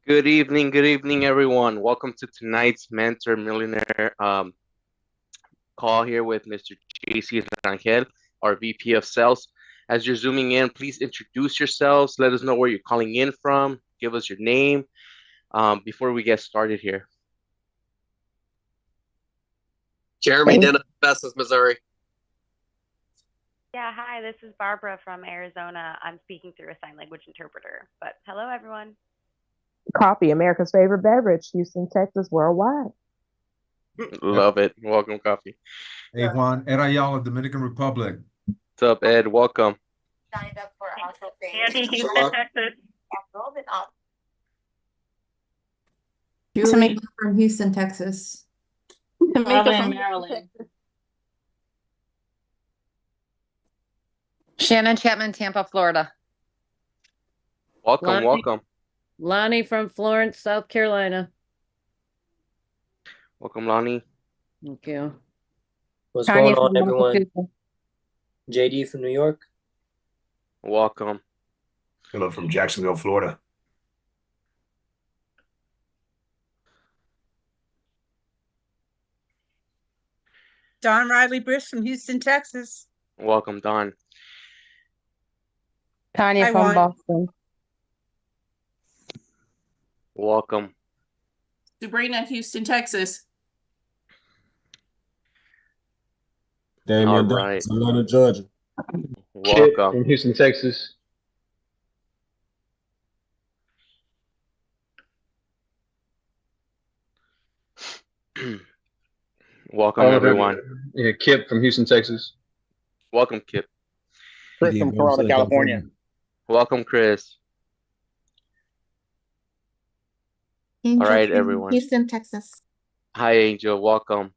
Good evening, everyone. Welcome to tonight's Mentor Millionaire call here with Mr. JC Rangel, our VP of Sales. As you're zooming in, please introduce yourselves. Let us know where you're calling in from. Give us your name before we get started here. Jeremy Dennis, Festus, Missouri. Yeah, hi, this is Barbara from Arizona. I'm speaking through a sign language interpreter. But hello, everyone. Coffee, America's favorite beverage, Houston, Texas, worldwide. Love it. Welcome, Coffee. Hey, Juan, Ed Ayala, Dominican Republic. What's up, Ed? Welcome. Signed up for also Andy, Houston, Texas. Julie from Houston, Texas. Tamika from Maryland. Shannon Chapman, Tampa, Florida. Welcome, welcome. Lonnie from Florence, South Carolina. Welcome, Lonnie. Thank you. What's Tanya going on, from everyone? Massachusetts. JD from New York. Welcome. Hello from Jacksonville, Florida. Don Riley Brish from Houston, Texas. Welcome, Don. Tanya Hi, from Juan. Boston. Welcome. Sabrina, Houston, Texas. Damian All right. Davis, Atlanta, Georgia. Welcome. From Houston, Texas. Welcome, everyone. Yeah, Kip from Houston, Texas. Welcome, Kip. Chris from Corona, California. Welcome, Chris. Angel All right, from everyone. Houston, Texas. Hi, Angel. Welcome.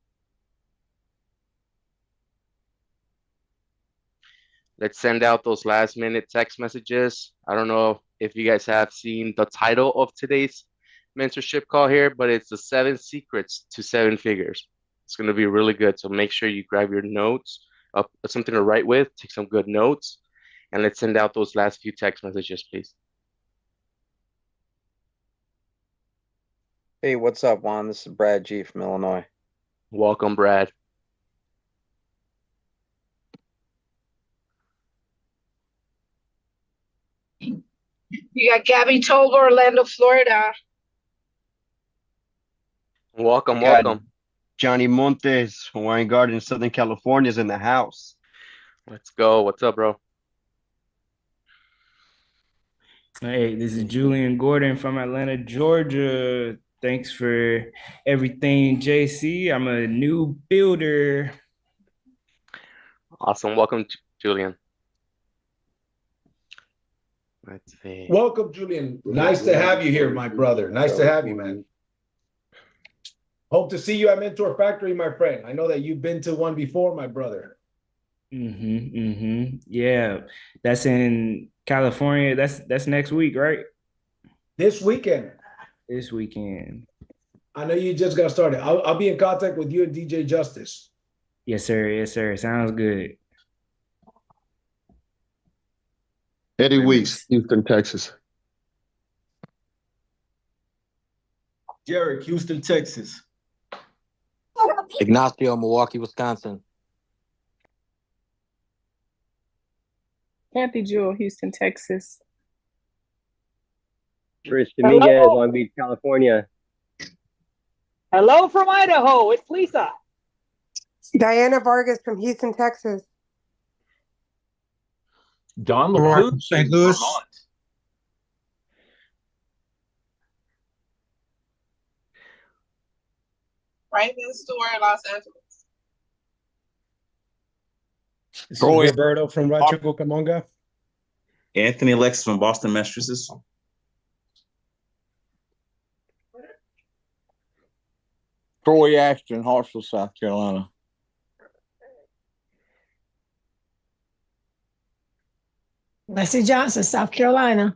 Let's send out those last-minute text messages. I don't know if you guys have seen the title of today's mentorship call here, but it's the 7 secrets to 7 figures. It's going to be really good. So make sure you grab your notes, something to write with, take some good notes, and let's send out those last few text messages, please. Hey, what's up, Juan? This is Brad G from Illinois. Welcome, Brad. You got Gabby Tolber, Orlando, Florida. Welcome, got welcome. Johnny Montes, Hawaiian Garden, Southern California is in the house. Let's go. What's up, bro? Hey, this is Julian Gordon from Atlanta, Georgia. Thanks for everything, JC. I'm a new builder. Awesome. Welcome, Julian. Let's see. Welcome, Julian. Nice to have you here, my brother. Nice to have you, man. Hope to see you at Mentor Factory, my friend. I know that you've been to one before, my brother. Yeah, that's in California. That's next week, right? This weekend. This weekend. I know you just got started. I'll be in contact with you and DJ Justice. Yes, sir. Yes, sir. Sounds good. Eddie Weeks, Houston, Texas. Derek, Houston, Texas. Ignacio, Milwaukee, Wisconsin. Kathy Jewel, Houston, Texas. Chris Dominguez, Long Beach, California. Hello from Idaho. It's Lisa. Diana Vargas from Houston, Texas. Don LaPoose, St. Louis. Vermont. Raven Stewart, Los Angeles. Troy Roberto from Rancho Cucamonga. Anthony Alexis from Boston, Massachusetts. Troy Ashton, Hartsville, South Carolina. Leslie Johnson, South Carolina.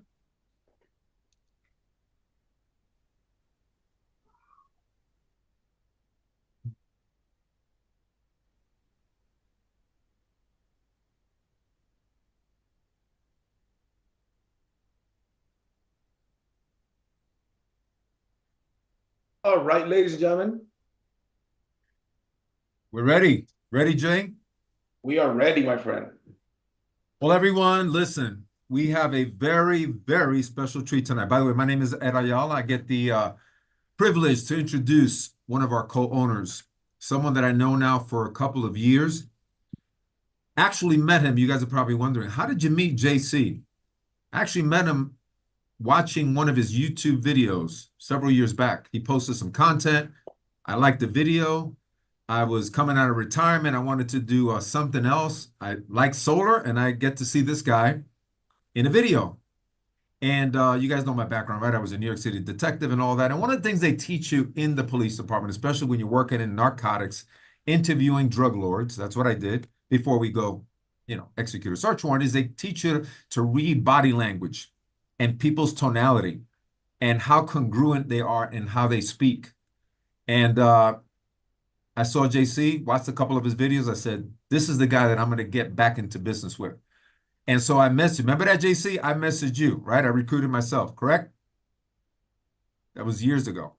All right, ladies and gentlemen, We're ready. Ready, Jay? we are ready, my friend. Well, everyone, listen. We have a very, very special treat tonight. By the way, my name is Ed Ayala. I get the privilege to introduce one of our co-owners, someone that I know now for a couple of years. Actually met him. You guys are probably wondering, how did you meet JC? I actually met him watching one of his YouTube videos several years back. He posted some content. I liked the video. I was coming out of retirement. I wanted to do something else. I like solar, and I get to see this guy in a video. And you guys know my background, right? I was a New York City detective and all that. And one of the things they teach you in the police department, especially when you're working in narcotics, interviewing drug lords, that's what I did before we go, execute a search warrant, is they teach you to read body language and people's tonality and how congruent they are in how they speak. And I saw JC, watched a couple of his videos. I said, this is the guy that I'm going to get back into business with. And so I messaged, remember that, JC? I messaged you, right? I recruited myself, correct? That was years ago.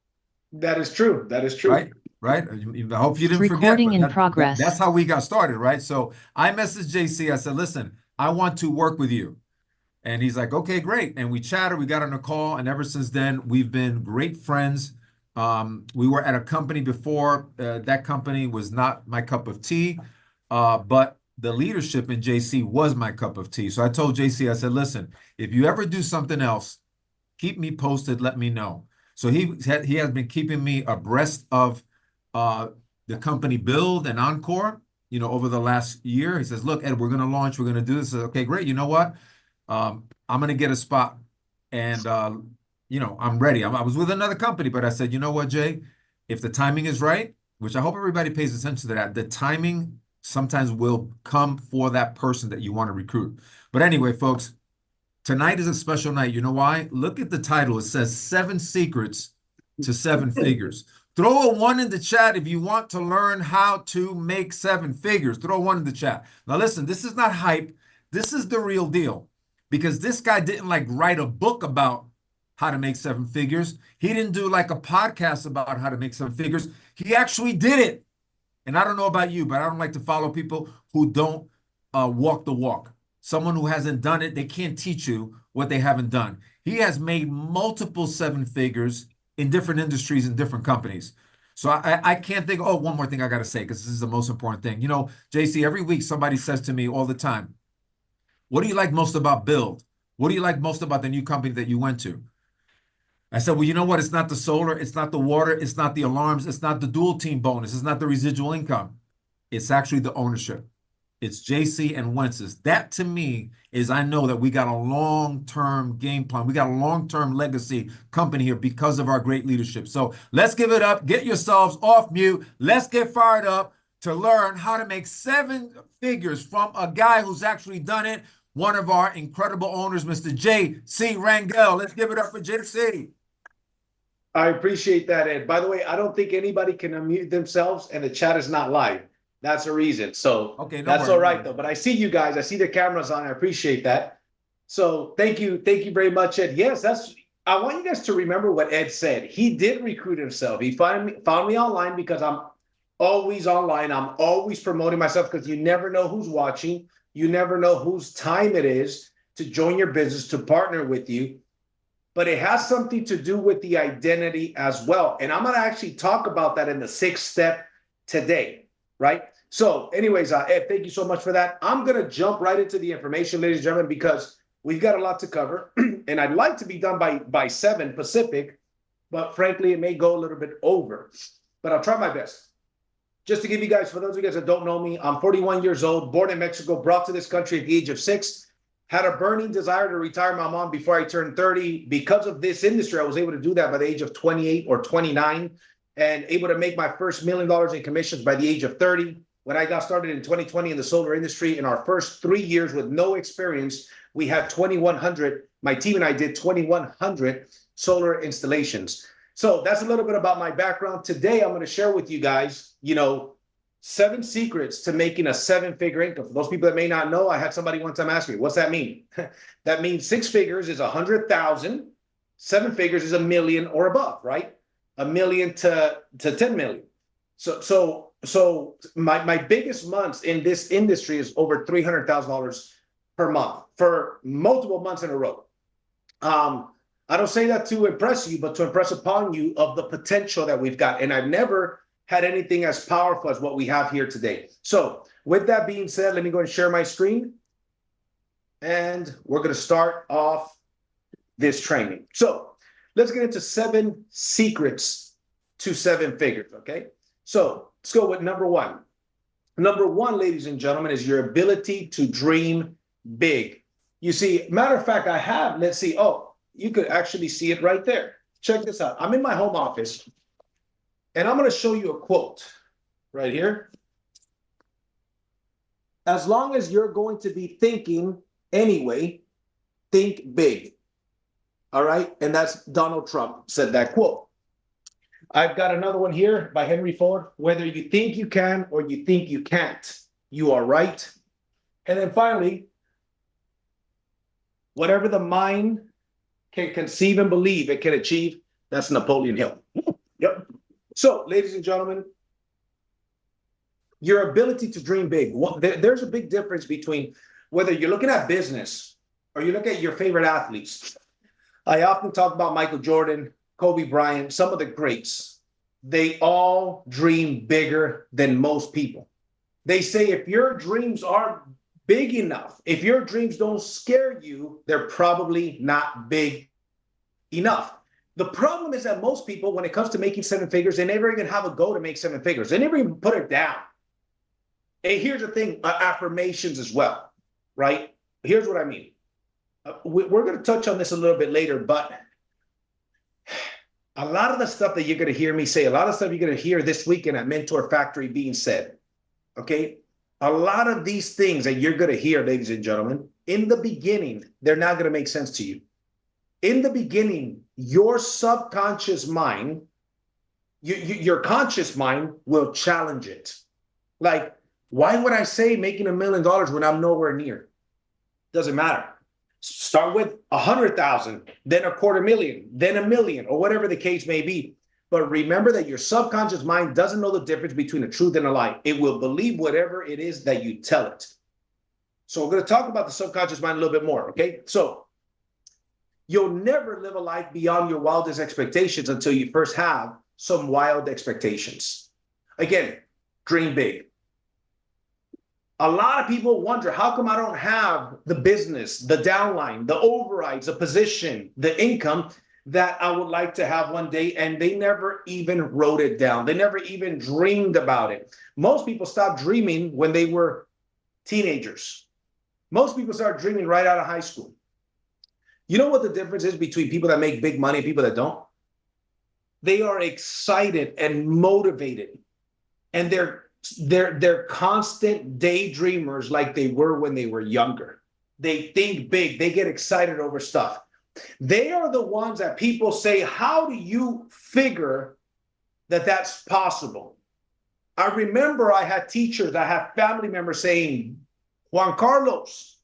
That is true. That is true. Right? Right? I hope you didn't Recording forget. in progress. That's how we got started, right? So I messaged JC. I said, listen, I want to work with you. And he's like, okay, great. And we chatted, we got on a call. And ever since then, we've been great friends. We were at a company before. That company was not my cup of tea, but the leadership in JC was my cup of tea. So I told JC, I said, listen, if you ever do something else, keep me posted, let me know. So he has been keeping me abreast of the company BYLD and Encore, over the last year. He says, look, Ed, we're going to launch, we're going to do this. I said, okay, great. You know what? I'm going to get a spot. And, I'm ready. I was with another company, but I said, you know what, Jay, if the timing is right, which I hope everybody pays attention to that, the timing sometimes will come for that person that you want to recruit. But anyway, folks, tonight is a special night. You know why? Look at the title. It says 7 Secrets to 7 Figures. Throw a 1 in the chat if you want to learn how to make 7 figures. Throw a 1 in the chat. Now, listen, this is not hype. This is the real deal. Because this guy didn't write a book about how to make 7 figures. He didn't do a podcast about how to make 7 figures. He actually did it. And I don't know about you, but I don't like to follow people who don't walk the walk. Someone who hasn't done it, they can't teach you what they haven't done. He has made multiple 7 figures in different industries and different companies. So I can't think, one more thing I got to say, because this is the most important thing. JC, every week somebody says to me all the time, what do you like most about BYLD? What do you like most about the new company that you went to? I said, well, you know what? It's not the solar, it's not the water, it's not the alarms, it's not the dual team bonus, it's not the residual income. It's actually the ownership. It's JC and Wences. That to me is, I know that we got a long-term game plan. We got a long-term legacy company here because of our great leadership. So let's give it up. Get yourselves off mute. Let's get fired up to learn how to make 7 figures from a guy who's actually done it. One of our incredible owners, Mr. J.C. Rangel. Let's give it up for JC. I appreciate that, Ed. By the way, I don't think anybody can unmute themselves, and the chat is not live. That's the reason. So okay, that's all right, though. But I see you guys. I see the cameras on. I appreciate that. So thank you. Thank you very much, Ed. Yes, I want you guys to remember what Ed said. He did recruit himself. He found me online because I'm always online. I'm always promoting myself because you never know who's watching. You never know whose time it is to join your business, to partner with you. But it has something to do with the identity as well. And I'm going to actually talk about that in the 6th step today, right? So anyways, Ed, thank you so much for that. I'm going to jump right into the information, ladies and gentlemen, because we've got a lot to cover. And I'd like to be done by 7 Pacific, but frankly, it may go a little bit over. But I'll try my best. Just to give you guys, for those of you guys that don't know me, I'm 41 years old, born in Mexico, brought to this country at the age of 6. Had a burning desire to retire my mom before I turned 30. Because of this industry, I was able to do that by the age of 28 or 29 and able to make my first $1 million in commissions by the age of 30. When I got started in 2020 in the solar industry, in our first 3 years with no experience, we had 2,100. My team and I did 2,100 solar installations. So that's a little bit about my background. Today, I'm going to share with you guys, 7 secrets to making a 7-figure income. For those people that may not know, I had somebody one time ask me, what's that mean? That means 6 figures is 100,000. 7 figures is $1 million or above, right? $1 million to 10 million. So my biggest months in this industry is over $300,000 per month for multiple months in a row. I don't say that to impress you, but to impress upon you of the potential that we've got. And I've never had anything as powerful as what we have here today. So with that being said, let me go and share my screen. And we're going to start off this training. So let's get into 7 secrets to 7 figures, okay? So let's go with number 1. Number 1, ladies and gentlemen, is your ability to dream big. You see, matter of fact, I have, let's see, oh, you could actually see it right there. Check this out. I'm in my home office, and I'm going to show you a quote right here. As long as you're going to be thinking anyway, think big. All right? And that's Donald Trump said that quote. I've got another one here by Henry Ford. Whether you think you can or you think you can't, you are right. And then finally, whatever the mind can conceive and believe it can achieve, that's Napoleon Hill. Yep. So, ladies and gentlemen, your ability to dream big. There's a big difference between whether you're looking at business or you look at your favorite athletes. I often talk about Michael Jordan, Kobe Bryant, some of the greats. They all dream bigger than most people. They say if your dreams aren't big enough, if your dreams don't scare you, they're probably not big enough. The problem is that most people, when it comes to making 7 figures, they never even have a goal to make 7 figures. They never even put it down. And here's the thing, affirmations as well, right? Here's what I mean. We're going to touch on this a little bit later, but a lot of the stuff that you're going to hear me say, a lot of stuff you're going to hear this weekend at Mentor Factory being said, okay? A lot of these things that you're going to hear, ladies and gentlemen, in the beginning, they're not going to make sense to you. In the beginning, your subconscious mind, your conscious mind will challenge it. Like, why would I say making $1 million when I'm nowhere near? Doesn't matter. Start with 100,000, then $250,000, then $1 million, or whatever the case may be. But remember that your subconscious mind doesn't know the difference between a truth and a lie. It will believe whatever it is that you tell it. So we're going to talk about the subconscious mind a little bit more, okay? So you'll never live a life beyond your wildest expectations until you first have some wild expectations. Again, dream big. A lot of people wonder, how come I don't have the business, the downline, the overrides, the position, the income that I would like to have one day? And they never even wrote it down. They never even dreamed about it. Most people stopped dreaming when they were teenagers. Most people start dreaming right out of high school. You know what the difference is between people that make big money and people that don't? They are excited and motivated, and they're constant daydreamers like they were when they were younger. They think big. They get excited over stuff. They are the ones that people say, how do you figure that that's possible? I remember I had teachers, I had family members saying, Juan Carlos,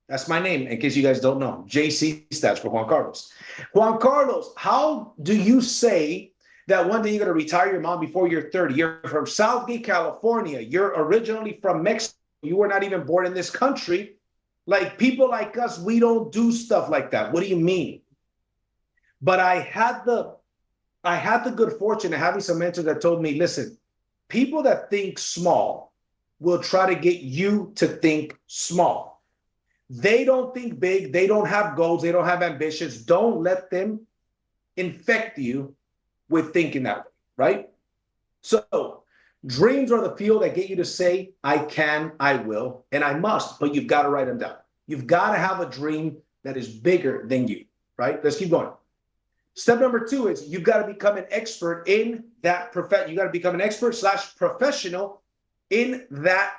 that's my name, in case you guys don't know. JC stands for Juan Carlos. Juan Carlos, how do you say that one day you're going to retire your mom before you're 30? You're from Southgate, California. You're originally from Mexico. You were not even born in this country. Like, people like us, we don't do stuff like that. What do you mean? But I had the good fortune of having some mentors that told me, listen, people that think small will try to get you to think small. They don't think big. They don't have goals. They don't have ambitions. Don't let them infect you with thinking that way, right? So dreams are the fuel that get you to say, I can, I will, and I must, but you've got to write them down. You've got to have a dream that is bigger than you, right? Let's keep going. Step number 2 is you've got to become an expert in that profession. You got to become an expert / professional in that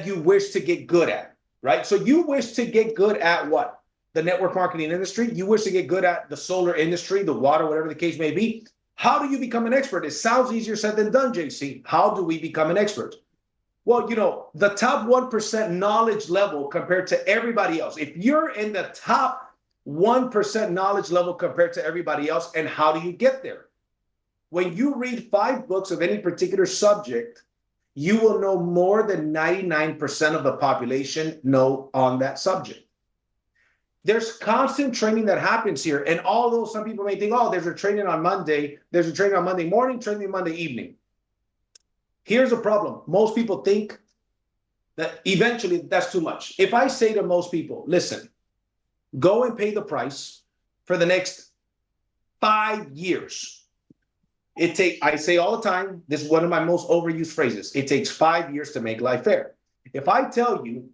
you wish to get good at, right? So you wish to get good at what? The network marketing industry. You wish to get good at the solar industry, the water, whatever the case may be. How do you become an expert? It sounds easier said than done, JC. How do we become an expert? Well, you know, the top 1% knowledge level compared to everybody else. If you're in the top 1% knowledge level compared to everybody else, and how do you get there? When you read 5 books of any particular subject, you will know more than 99% of the population know on that subject. There's constant training that happens here. And although some people may think, oh, there's a training on Monday, there's a training on Monday morning, training Monday evening. Here's a problem. Most people think that eventually that's too much. If I say to most people, listen, go and pay the price for the next 5 years. I say all the time, this is one of my most overused phrases. It takes 5 years to make life fair. If I tell you,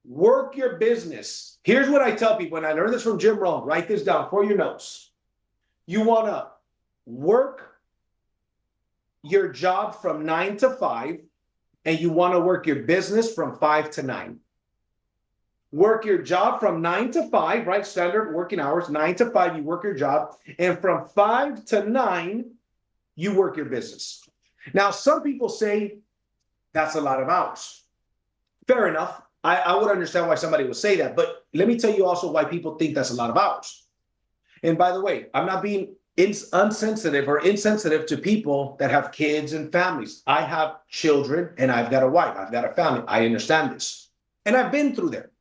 work your business. Here's what I tell people, and I learned this from Jim Rohn. Write this down for your notes. You want to work your job from 9 to 5, and you want to work your business from 5 to 9. Work your job from 9 to 5, right? Standard working hours, 9 to 5, you work your job. And from 5 to 9, you work your business. Now, some people say that's a lot of hours. Fair enough. I would understand why somebody would say that. But let me tell you also why people think that's a lot of hours. And by the way, I'm not being insensitive to people that have kids and families. I have children and I've got a wife. I've got a family. I understand this. And I've been through there.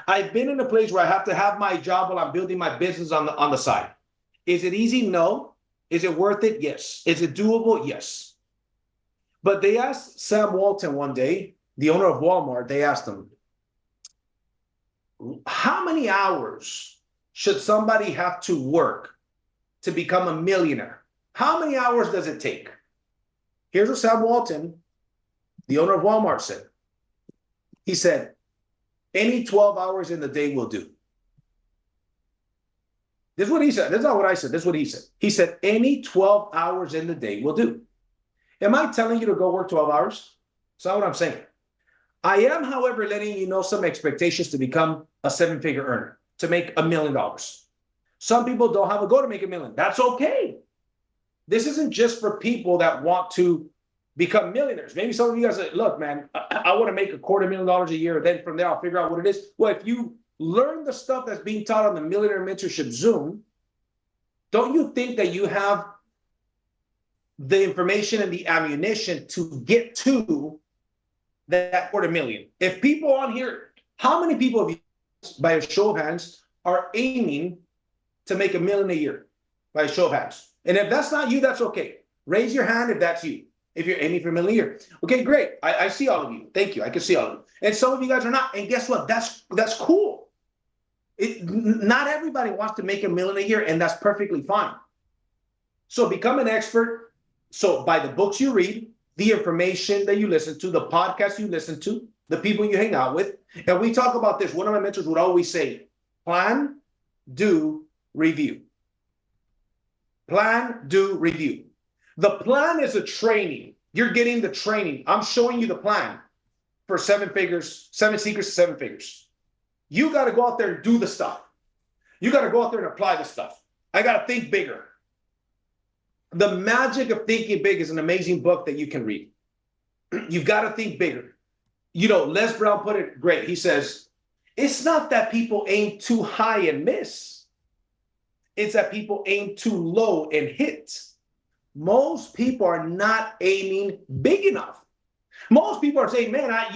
I've been in a place where I have to have my job while I'm building my business on the side. Is it easy? No. Is it worth it? Yes. Is it doable? Yes. But they asked Sam Walton one day, the owner of Walmart, they asked him, how many hours should somebody have to work to become a millionaire? How many hours does it take? Here's what Sam Walton, the owner of Walmart, said. He said, any 12 hours in the day will do. This is what he said. That's not what I said. This is what he said. He said, any 12 hours in the day will do. Am I telling you to go work 12 hours? That's not what I'm saying. I am, however, letting you know some expectations to become a 7-figure earner, to make $1 million. Some people don't have a goal to make $1 million. That's okay. This isn't just for people that want to become millionaires. Maybe some of you guys say, look, man, I want to make $250,000 a year. Then from there, I'll figure out what it is. Well, if you learn the stuff that's being taught on the Millionaire Mentorship Zoom, don't you think that you have the information and the ammunition to get to that $250,000? If people on here, how many people of you, by a show of hands, are aiming to make $1 million a year? By a show of hands. And if that's not you, that's okay. Raise your hand if that's you. If you're aiming for $1 million a year. Okay, great. I see all of you. Thank you. I can see all of you. And some of you guys are not. And guess what? That's cool. Not everybody wants to make $1 million a year, and that's perfectly fine. So become an expert. So by the books you read, the information that you listen to, the podcasts you listen to, the people you hang out with. And we talk about this. One of my mentors would always say, plan, do, review. Plan, do, review. The plan is a training. You're getting the training. I'm showing you the plan for 7 figures, 7 secrets to 7 figures. You got to go out there and do the stuff. You got to go out there and apply the stuff. I got to think bigger. The Magic of Thinking Big is an amazing book that you can read. You've got to think bigger. You know, Les Brown put it great. He says, it's not that people aim too high and miss. It's that people aim too low and hit. Most people are not aiming big enough. Most people are saying, man, I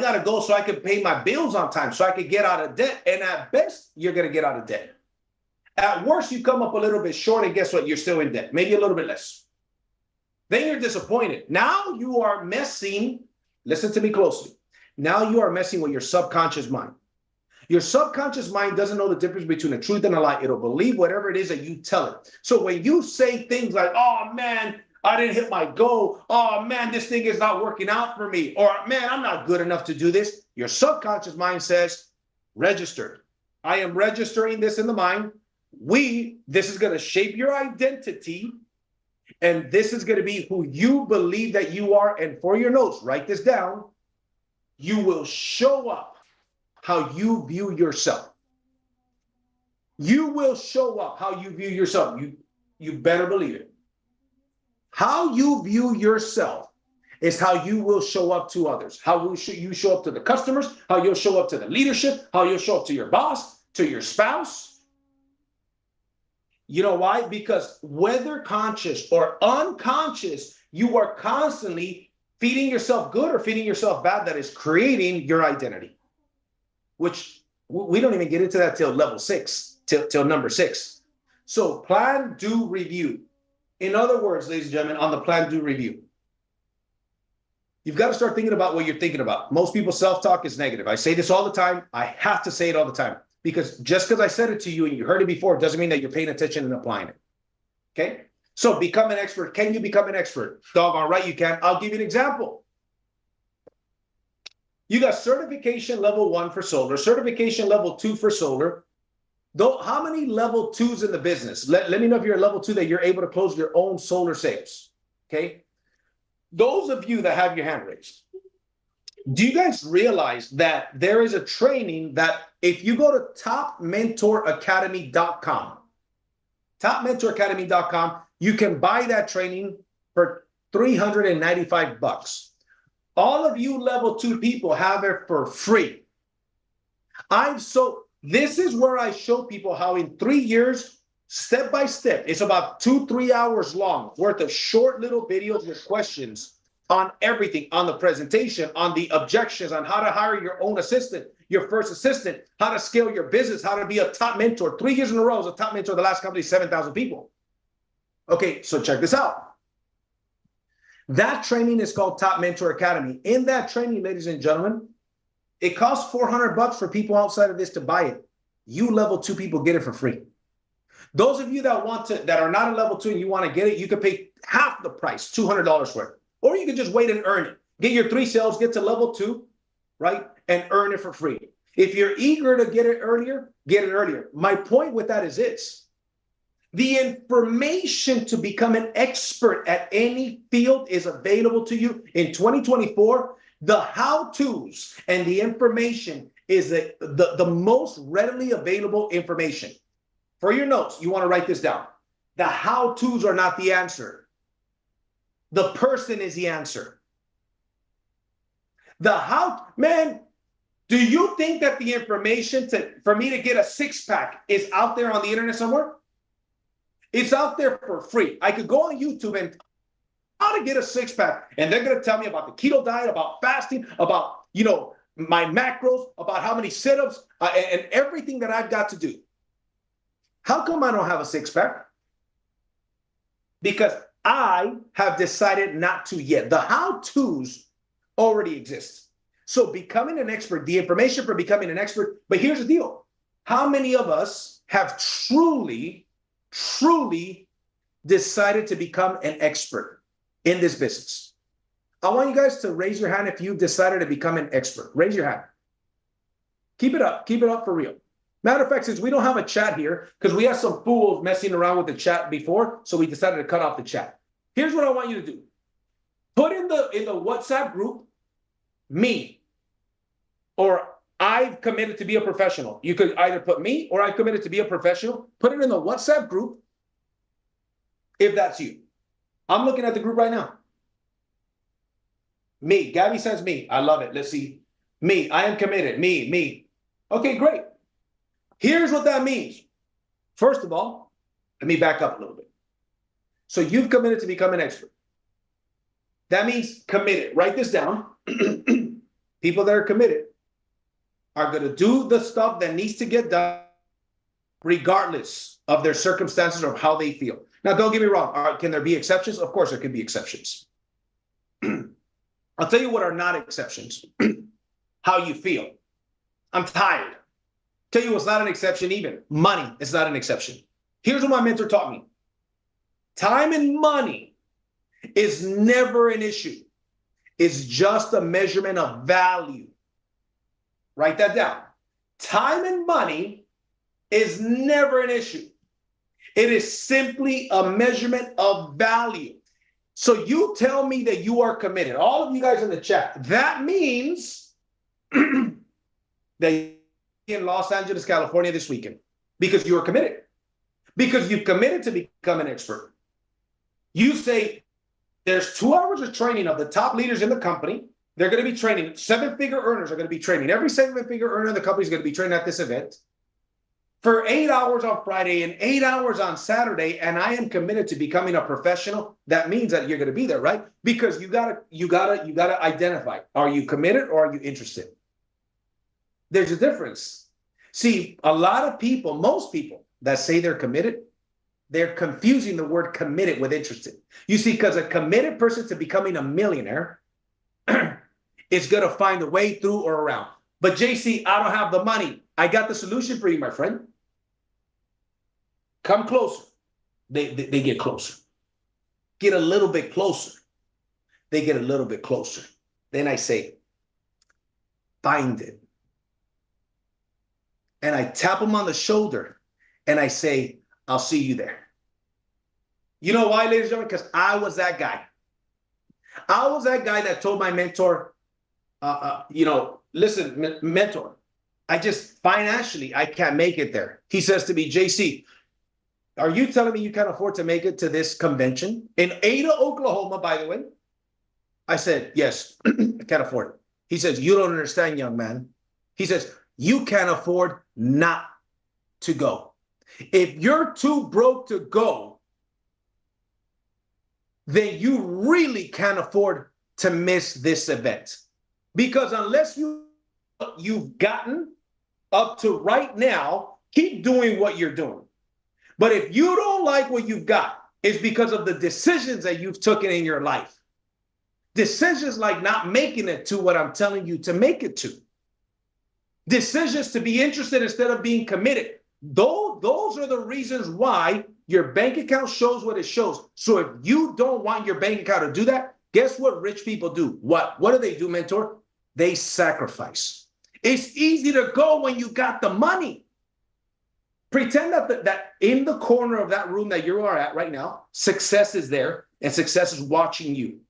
got to go so I can pay my bills on time, so I can get out of debt. And at best, you're going to get out of debt. At worst, you come up a little bit short, and guess what? You're still in debt, maybe a little bit less. Then you're disappointed. Now you are messing, listen to me closely. Now you are messing with your subconscious mind. Your subconscious mind doesn't know the difference between a truth and a lie. It'll believe whatever it is that you tell it. So when you say things like, oh, man, I didn't hit my goal. Oh, man, this thing is not working out for me. Or, man, I'm not good enough to do this. Your subconscious mind says, registered. I am registering this in the mind. This is going to shape your identity. And this is going to be who you believe that you are. And for your notes, write this down. You will show up how you view yourself. You will show up how you view yourself. You better believe it. How you view yourself is how you will show up to others. How will you show up to the customers, how you'll show up to the leadership, how you'll show up to your boss, to your spouse. You know why? Because whether conscious or unconscious, you are constantly feeding yourself good or feeding yourself bad. That is creating your identity, which we don't even get into that till level 6, till number 6. So plan, do, review. In other words, ladies and gentlemen, on the plan, do, review, you've got to start thinking about what you're thinking about. Most people's self-talk is negative. I say this all the time. I have to say it all the time, because just because I said it to you and you heard it before doesn't mean that you're paying attention and applying it. Okay? So become an expert. Can you become an expert? Doggone right you can. I'll give you an example. You got certification level 1 for solar, certification level 2 for solar. Though, how many level 2s in the business? Let me know if you're a level 2 that you're able to close your own solar sales. Okay? Those of you that have your hand raised, do you guys realize that there is a training that if you go to topmentoracademy.com, topmentoracademy.com, you can buy that training for $395. All of you level 2 people have it for free. This is where I show people how in 3 years, step by step, it's about 2-3 hours long worth of short little videos with questions on everything, on the presentation, on the objections, on how to hire your own assistant, your first assistant, how to scale your business, how to be a top mentor. 3 years in a row as a top mentor, the last company, 7,000 people. Okay, so check this out. That training is called Top Mentor Academy. In that training, ladies and gentlemen, it costs $400 for people outside of this to buy it. You level 2 people get it for free. Those of you that are not a level 2 and you want to get it, you can pay half the price, $200 for it. Or you can just wait and earn it. Get your 3 sales, get to level 2, right? And earn it for free. If you're eager to get it earlier, get it earlier. My point with that is this. The information to become an expert at any field is available to you. In 2024, the how-tos and the information is the most readily available information. For your notes, you want to write this down. The how-tos are not the answer. The person is the answer. Man, do you think that the information for me to get a 6-pack is out there on the internet somewhere? It's out there for free. I could go on YouTube and how to get a 6-pack, and they're going to tell me about the keto diet, about fasting, about, my macros, about how many sit-ups, and everything that I've got to do. How come I don't have a 6-pack? Because I have decided not to yet. The how-tos already exist. So becoming an expert, the information for becoming an expert, but here's the deal. How many of us have truly decided to become an expert in this business? I want you guys to raise your hand if you decided to become an expert. Raise your hand. Keep it up for real. Matter of fact, since we don't have a chat here, because we had some fools messing around with the chat before, so we decided to cut off the chat. Here's what I want you to do. Put in the WhatsApp group, me, or I've committed to be a professional. You could either put me or I've committed to be a professional. Put it in the WhatsApp group if that's you. I'm looking at the group right now. Me. Gabby says me. I love it. Let's see. Me. I am committed. Me. Okay, great. Here's what that means. First of all, let me back up a little bit. So you've committed to become an expert. That means committed. Write this down. People that are committed are going to do the stuff that needs to get done regardless of their circumstances or how they feel. Now, don't get me wrong. Can there be exceptions? Of course, there can be exceptions. I'll tell you what are not exceptions. How you feel. I'm tired. Tell you what's not an exception even. Money is not an exception. Here's what my mentor taught me. Time and money is never an issue. It's just a measurement of value. Write that down. Time and money is never an issue. It is simply a measurement of value. So you tell me that you are committed. All of you guys in the chat. That means that you're in Los Angeles, California this weekend because you are committed. Because you've committed to become an expert. You say there's 2 hours of training of the top leaders in the company. They're going to be training. 7-figure earners are going to be training. Every 7-figure earner in the company is going to be training at this event. for 8 hours on Friday and 8 hours on Saturday, and I am committed to becoming a professional, that means that you're going to be there, right? Because you gotta identify. Are you committed or are you interested? There's a difference. See, a lot of people, most people that say they're committed, they're confusing the word committed with interested. You see, because a committed person to becoming a millionaire is going to find a way through or around. But JC, I don't have the money. I got the solution for you, my friend. Come closer. They get closer. Get a little bit closer. They get a little bit closer. Then I say, find it. And I tap them on the shoulder and I say, I'll see you there. You know why, ladies and gentlemen? Because I was that guy. I was that guy that told my mentor, listen, mentor, I just financially, I can't make it there. He says to me, JC, are you telling me you can't afford to make it to this convention in Ada, Oklahoma, by the way? I said, yes, I can't afford it. He says, you don't understand, young man. He says, you can't afford not to go. If you're too broke to go, then you really can't afford to miss this event. Because unless you've gotten up to right now, keep doing what you're doing. But if you don't like what you've got, it's because of the decisions that you've taken in your life. Decisions like not making it to what I'm telling you to make it to. Decisions to be interested instead of being committed. Those are the reasons why your bank account shows what it shows. So if you don't want your bank account to do that, guess what rich people do? What do they do, mentor? They sacrifice. It's easy to go when you got the money. Pretend that in the corner of that room that you are at right now, success is there and success is watching you.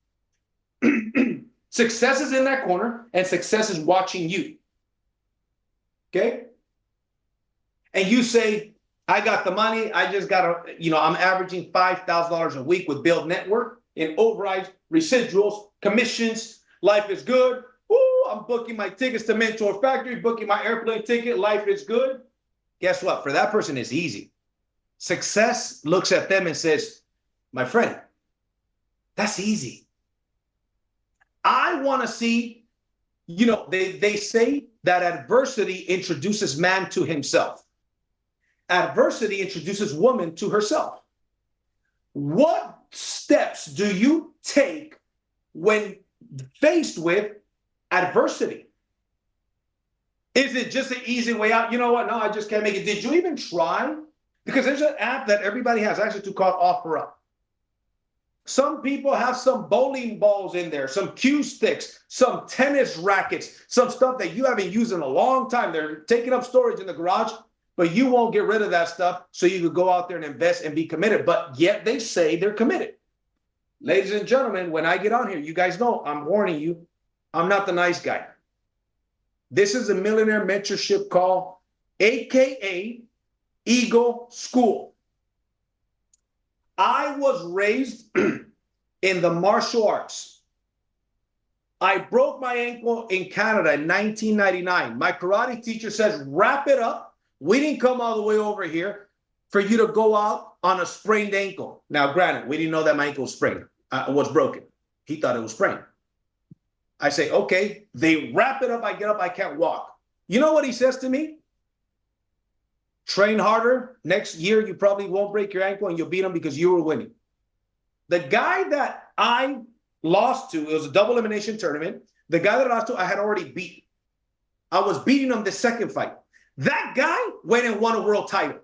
Success is in that corner and success is watching you. Okay? And you say, I got the money. I just got to, I'm averaging $5,000 a week with BYLD Network in overrides, residuals, commissions. Life is good. Woo, I'm booking my tickets to Mentor Factory, booking my airplane ticket. Life is good. Guess what? For that person, it's easy. Success looks at them and says, my friend, that's easy. I want to see, they say that adversity introduces man to himself. Adversity introduces woman to herself. What steps do you take when faced with adversity? Is it just an easy way out? You know what? No, I just can't make it. Did you even try? Because there's an app that everybody has actually called OfferUp. Some people have some bowling balls in there, some cue sticks, some tennis rackets, some stuff that you haven't used in a long time. They're taking up storage in the garage, but you won't get rid of that stuff so you could go out there and invest and be committed. But yet they say they're committed. Ladies and gentlemen, when I get on here, you guys know I'm warning you, I'm not the nice guy. This is a Millionaire Mentorship call, AKA Eagle School. I was raised in the martial arts. I broke my ankle in Canada in 1999. My karate teacher says, wrap it up. We didn't come all the way over here for you to go out on a sprained ankle. Now, granted, we didn't know that my ankle was sprained, was broken. He thought it was sprained. I say, okay, they wrap it up. I get up, I can't walk. You know what he says to me? Train harder. Next year, you probably won't break your ankle and you'll beat him because you were winning. The guy that I lost to, it was a double elimination tournament. The guy that I lost to, I had already beat. I was beating him the second fight. That guy went and won a world title.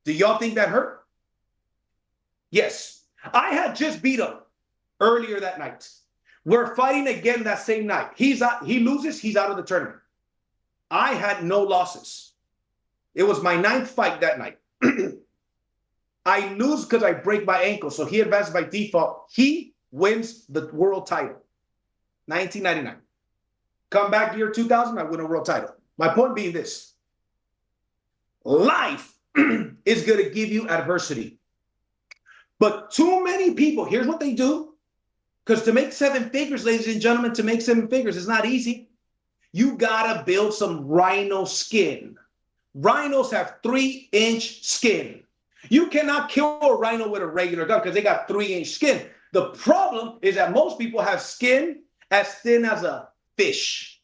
Do y'all think that hurt? Yes. I had just beat him earlier that night. We're fighting again that same night. He loses, he's out of the tournament. I had no losses. It was my 9th fight that night. I lose because I break my ankle. So he advances by default. He wins the world title. 1999. Come back year 2000, I win a world title. My point being this. Life is going to give you adversity. But too many people, here's what they do. Because to make 7 figures, ladies and gentlemen, to make 7 figures is not easy. You got to build some rhino skin. Rhinos have 3-inch skin. You cannot kill a rhino with a regular gun because they got 3-inch skin. The problem is that most people have skin as thin as a fish.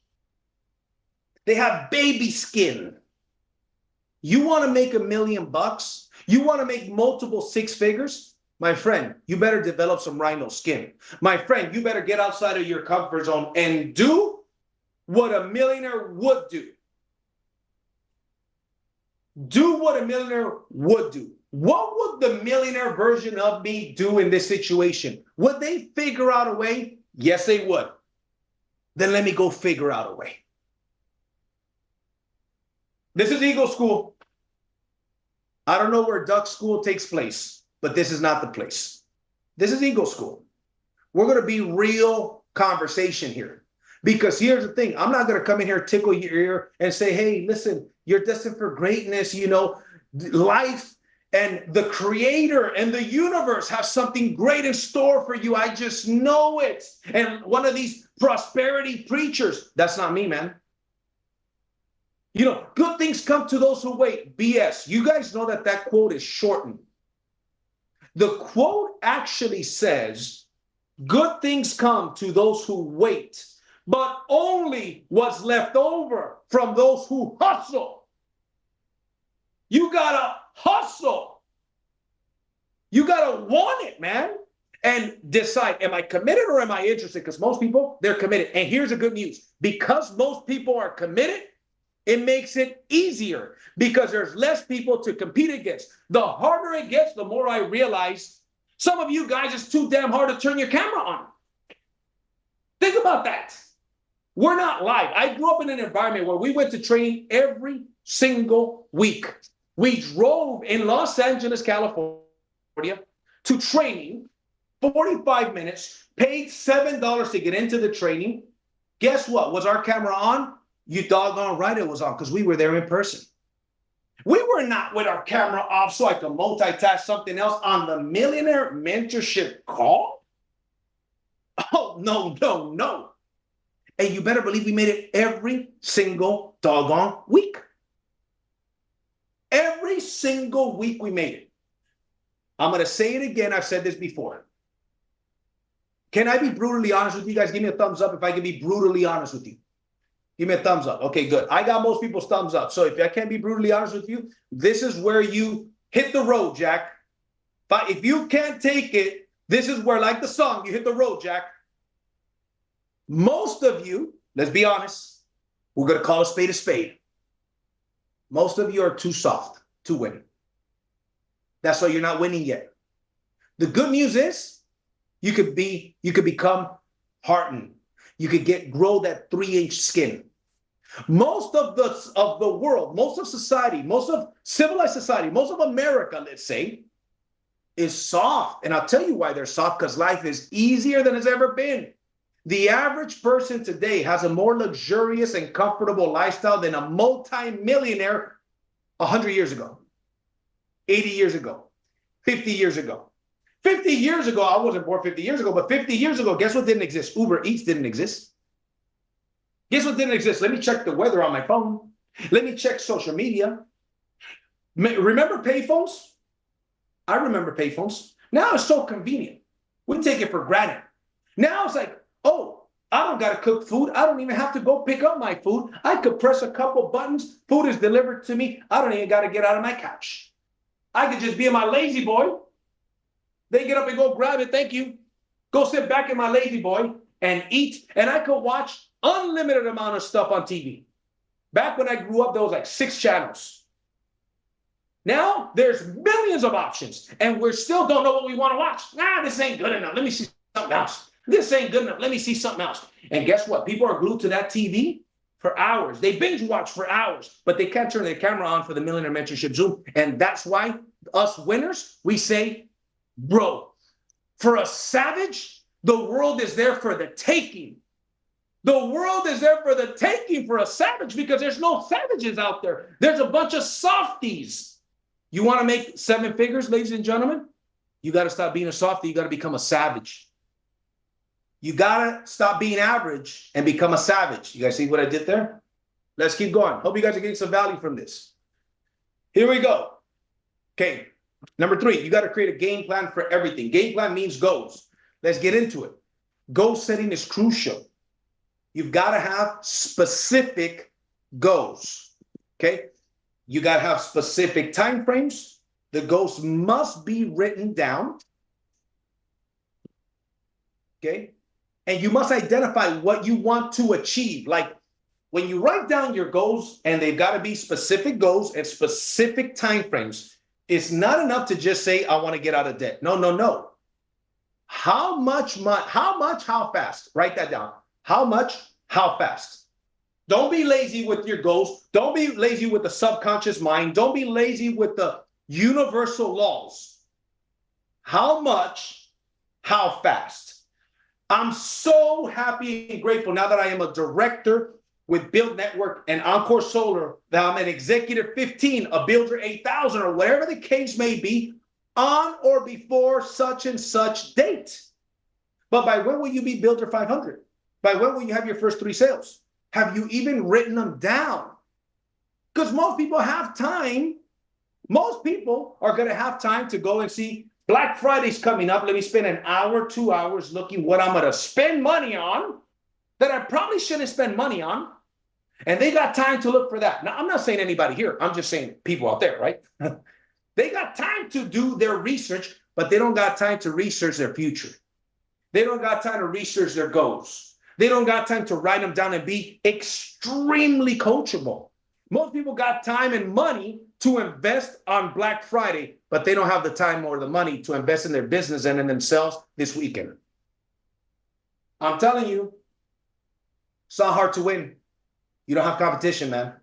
They have baby skin. You want to make $1 million? You want to make multiple 6 figures? My friend, you better develop some rhino skin. My friend, you better get outside of your comfort zone and do what a millionaire would do. Do what a millionaire would do. What would the millionaire version of me do in this situation? Would they figure out a way? Yes, they would. Then let me go figure out a way. This is Eagle School. I don't know where Duck School takes place, but this is not the place. This is Eagle School. We're going to be real conversation here. Because here's the thing. I'm not going to come in here, tickle your ear and say, hey, listen, you're destined for greatness. You know, life and the creator and the universe have something great in store for you. I just know it. And one of these prosperity preachers, that's not me, man. You know, good things come to those who wait. BS. You guys know that that quote is shortened. The quote actually says, good things come to those who wait, but only what's left over from those who hustle. You gotta hustle. You gotta want it, man. And decide, am I committed or am I interested? Because most people, they're committed. And here's the good news. Because most people are committed, it makes it easier because there's less people to compete against. The harder it gets, the more I realize some of you guys, it's too damn hard to turn your camera on. Think about that. We're not live. I grew up in an environment where we went to training every single week. We drove in Los Angeles, California to training, 45 minutes, paid $7 to get into the training. Guess what? Was our camera on? You doggone right it was on because we were there in person. We were not with our camera off so I could multitask something else on the Millionaire Mentorship call. Oh, no, no, no. And you better believe we made it every single doggone week. Every single week we made it. I'm going to say it again. I've said this before. Can I be brutally honest with you guys? Give me a thumbs up if I can be brutally honest with you. Give me a thumbs up. Okay, good. I got most people's thumbs up. So if I can't be brutally honest with you, this is where you hit the road, Jack. But if you can't take it, this is where, like the song, you hit the road, Jack. Most of you, let's be honest, we're going to call a spade a spade. Most of you are too soft to win. That's why you're not winning yet. The good news is you could become hardened. You could grow that 3-inch skin. Most of the world, most of society, most of civilized society, most of America, let's say, is soft. And I'll tell you why they're soft, because life is easier than it's ever been. The average person today has a more luxurious and comfortable lifestyle than a multi-millionaire 100 years ago, 80 years ago, 50 years ago. 50 years ago, I wasn't born 50 years ago, but 50 years ago, guess what didn't exist? Uber Eats didn't exist. Guess what didn't exist? Let me check the weather on my phone. Let me check social media. Remember payphones? I remember payphones. Now it's so convenient. We take it for granted. Now it's like, oh, I don't got to cook food. I don't even have to go pick up my food. I could press a couple buttons. Food is delivered to me. I don't even got to get out of my couch. I could just be in my lazy boy. They get up and go grab it. Thank you. Go sit back in my lazy boy and eat. And I could watch unlimited amount of stuff on TV. Back when I grew up, there was like 6 channels. Now there's millions of options and we still don't know what we want to watch. Nah, this ain't good enough. Let me see something else. This ain't good enough. Let me see something else. And guess what? People are glued to that TV for hours. They binge watch for hours, but they can't turn their camera on for the Millionaire Mentorship Zoom. And that's why us winners, we say, bro, for a savage, the world is there for the taking. The world is there for the taking for a savage because there's no savages out there. There's a bunch of softies. You want to make 7 figures, ladies and gentlemen? You got to stop being a softie. You got to become a savage. You got to stop being average and become a savage. You guys see what I did there? Let's keep going. Hope you guys are getting some value from this. Here we go. Okay. Number 3, you got to create a game plan for everything. Game plan means goals. Let's get into it. Goal setting is crucial. You've got to have specific goals. Okay. You got to have specific time frames. The goals must be written down. Okay. And you must identify what you want to achieve. Like when you write down your goals, and they've got to be specific goals and specific time frames, it's not enough to just say, I want to get out of debt. No, no, no. How much, how fast? Write that down. How much, how fast? Don't be lazy with your goals. Don't be lazy with the subconscious mind. Don't be lazy with the universal laws. How much, how fast? I'm so happy and grateful now that I am a director with BYLD Network and Encore Solar, that I'm an executive 15, a builder 8,000, or whatever the case may be, on or before such and such date. But by when will you be builder 500? By when will you have your first 3 sales? Have you even written them down? Because most people have time. Most people are going to have time to go and see Black Friday's coming up. Let me spend an hour, 2 hours looking what I'm going to spend money on that I probably shouldn't spend money on. And they got time to look for that. Now, I'm not saying anybody here. I'm just saying people out there, right? They got time to do their research, but they don't got time to research their future. They don't got time to research their goals. They don't got time to write them down and be extremely coachable. Most people got time and money to invest on Black Friday, but they don't have the time or the money to invest in their business and in themselves this weekend. I'm telling you, it's not hard to win. You don't have competition, man.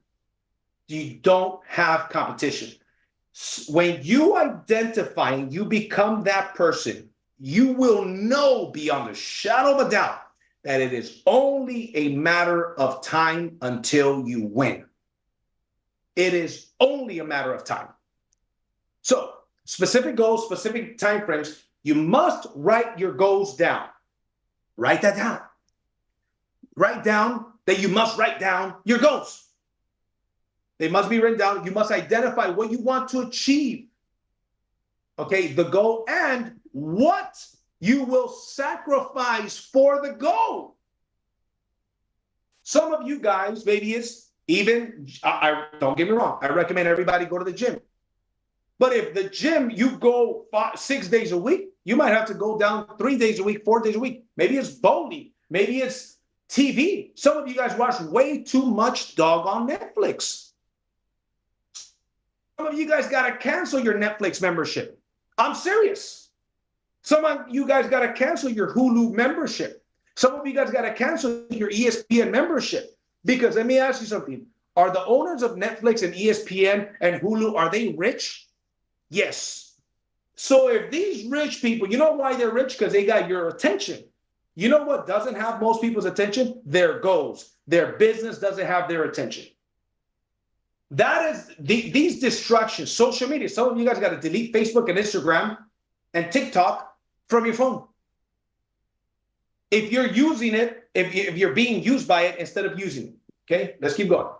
You don't have competition. When you identify and you become that person, you will know beyond a shadow of a doubt that it is only a matter of time until you win. It is only a matter of time. So, specific goals, specific time frames, you must write your goals down. Write that down. Write down that you must write down your goals. They must be written down. You must identify what you want to achieve. Okay, the goal and what you will sacrifice for the goal. Some of you guys, maybe it's even, don't get me wrong, I recommend everybody go to the gym. But if the gym, you go 6 days a week, you might have to go down 3 days a week, 4 days a week. Maybe it's bowling. Maybe it's TV. Some of you guys watch way too much doggone Netflix. Some of you guys got to cancel your Netflix membership. I'm serious. Some of you guys got to cancel your Hulu membership. Some of you guys got to cancel your ESPN membership. Because let me ask you something. Are the owners of Netflix and ESPN and Hulu, are they rich? Yes. So if these rich people, you know why they're rich? Because they got your attention. You know what doesn't have most people's attention? Their goals. Their business doesn't have their attention. That is these distractions, social media. Some of you guys got to delete Facebook and Instagram and TikTok from your phone. If you're using it, if you're being used by it instead of using it. Okay, let's keep going.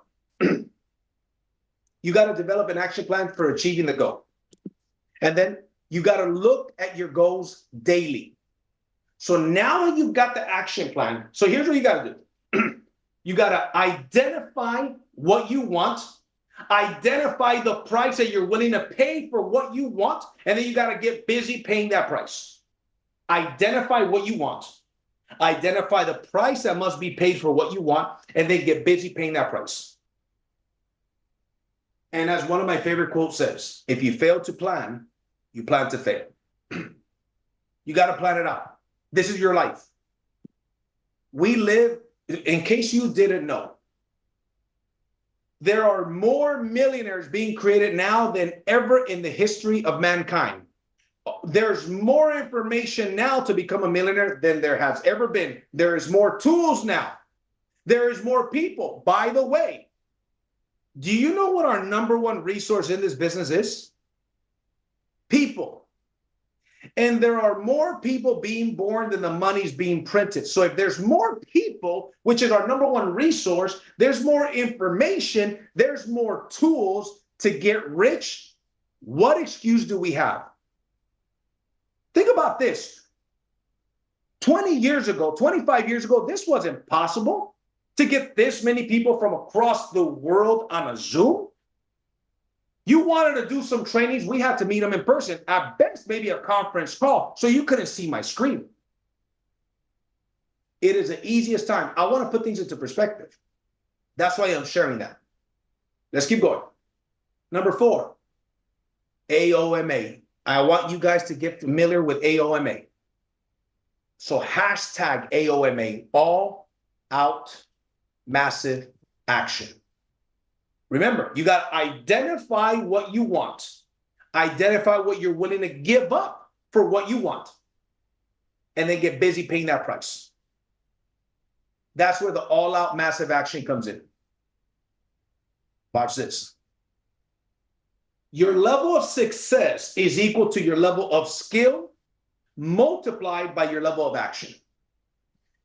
You got to develop an action plan for achieving the goal. And then you got to look at your goals daily. So now that you've got the action plan, so here's what you got to do. You got to identify what you want, identify the price that you're willing to pay for what you want, and then you got to get busy paying that price. Identify what you want, identify the price that must be paid for what you want, and then get busy paying that price. And as one of my favorite quotes says, if you fail to plan, you plan to fail. You got to plan it out. This is your life. We live, in case you didn't know, there are more millionaires being created now than ever in the history of mankind. There's more information now to become a millionaire than there has ever been. There is more tools now. There is more people. By the way, do you know what our #1 resource in this business is? People. And there are more people being born than the money's being printed. So if there's more people, which is our #1 resource, there's more information, there's more tools, to get rich, what excuse do we have? Think about this. 20 years ago, 25 years ago, this wasn't possible to get this many people from across the world on a Zoom. You wanted to do some trainings, we had to meet them in person. At best, maybe a conference call, so you couldn't see my screen. It is the easiest time. I want to put things into perspective. That's why I'm sharing that. Let's keep going. Number 4, AOMA. I want you guys to get familiar with AOMA. So hashtag AOMA, all out massive action. Remember, you got to identify what you want. Identify what you're willing to give up for what you want. And then get busy paying that price. That's where the all-out massive action comes in. Watch this. Your level of success is equal to your level of skill multiplied by your level of action.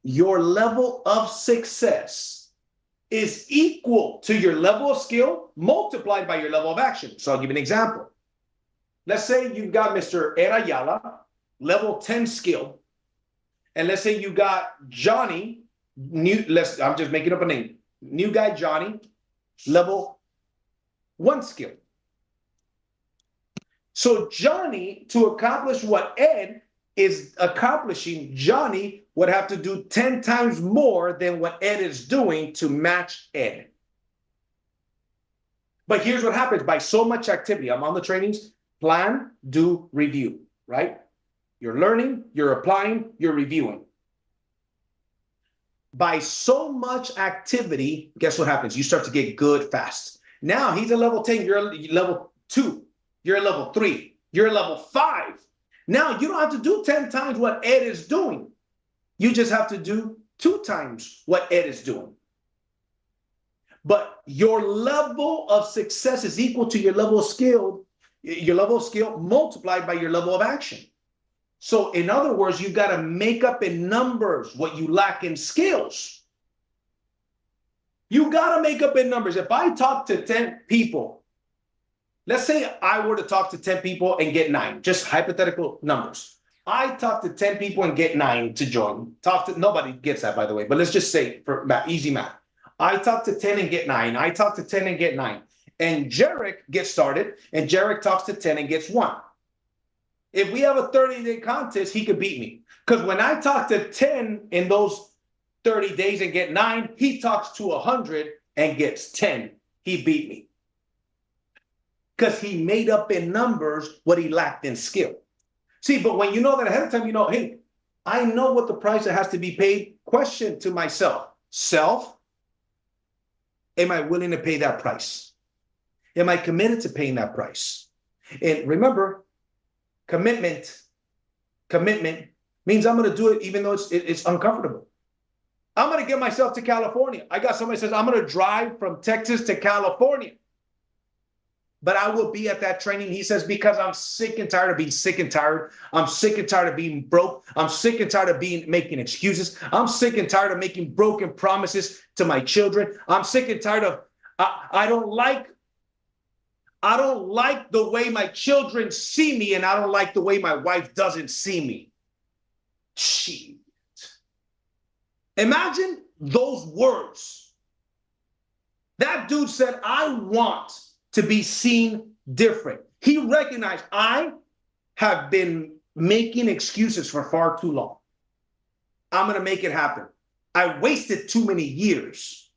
Your level of success is equal to your level of skill multiplied by your level of action. So I'll give you an example. Let's say you've got Mr. Erayala, level 10 skill. And let's say you got Johnny, I'm just making up a name. New guy Johnny, level 1 skill. So Johnny, to accomplish what Ed is accomplishing, Johnny would have to do 10 times more than what Ed is doing to match Ed. But here's what happens by so much activity. I'm on the trainings, plan, do, review, right? You're learning, you're applying, you're reviewing. By so much activity, guess what happens? You start to get good fast. Now he's a level 10, you're level 2, you're a level 3, you're a level 5. Now you don't have to do 10 times what Ed is doing. You just have to do 2 times what Ed is doing. But your level of success is equal to your level of skill multiplied by your level of action. So in other words, you got to make up in numbers what you lack in skills. You got to make up in numbers. If I talk to 10 people, let's say I were to talk to 10 people and get 9, just hypothetical numbers. I talk to 10 people and get 9 to join. Nobody gets that, by the way, but let's just say for easy math. I talk to 10 and get 9. I talk to 10 and get 9. And Jarek gets started, and Jarek talks to 10 and gets 1. If we have a 30-day contest, he could beat me. Because when I talk to 10 in those 30 days and get 9, he talks to 100 and gets 10. He beat me. Because he made up in numbers what he lacked in skill. See, but when you know that ahead of time, you know, hey, I know what the price that has to be paid. Question to myself, self, am I willing to pay that price? Am I committed to paying that price? And remember, commitment means I'm going to do it even though it's uncomfortable. I'm going to get myself to California. I got somebody says, I'm going to drive from Texas to California. But I will be at that training. He says, because I'm sick and tired of being sick and tired. I'm sick and tired of being broke. I'm sick and tired of making excuses. I'm sick and tired of making broken promises to my children. I'm sick and tired of, I don't like the way my children see me, and I don't like the way my wife doesn't see me. Shit. Imagine those words. That dude said, I want to be seen different. He recognized I have been making excuses for far too long. I'm going to make it happen. I wasted too many years.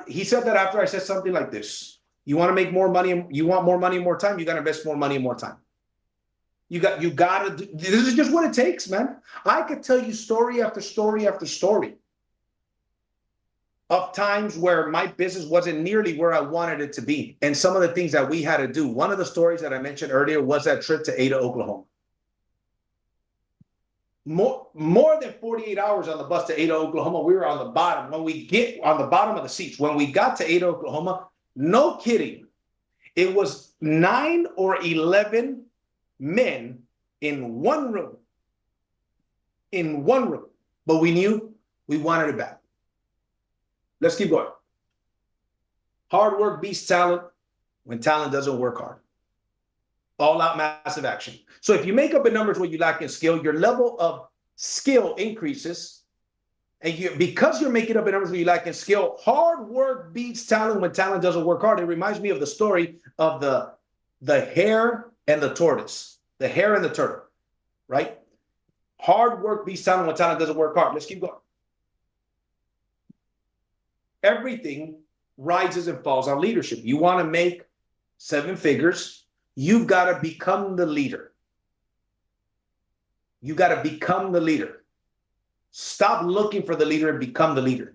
He said that after I said something like this. You want to make more money, you want more money and more time, you got to invest more money and more time. You got to do, this is just what it takes, man. I could tell you story after story after story of times where my business wasn't nearly where I wanted it to be. And some of the things that we had to do. One of the stories that I mentioned earlier was that trip to Ada, Oklahoma. More than 48 hours on the bus to Ada, Oklahoma. We were on the bottom. When we get on the bottom of the seats, when we got to Ada, Oklahoma, no kidding, it was 9 or 11 men in one room. In one room. But we knew we wanted it back. Let's keep going. Hard work beats talent. when talent doesn't work hard. All out massive action. So if you make up in numbers what you lack in skill, your level of skill increases. And because you're making up in numbers what you lack in skill, hard work beats talent when talent doesn't work hard. It reminds me of the story of the hare and the tortoise, the hare and the turtle, right? Hard work beats talent when talent doesn't work hard. Let's keep going. Everything rises and falls on leadership. You want to make 7 figures, you've got to become the leader. You got to become the leader. Stop looking for the leader and become the leader.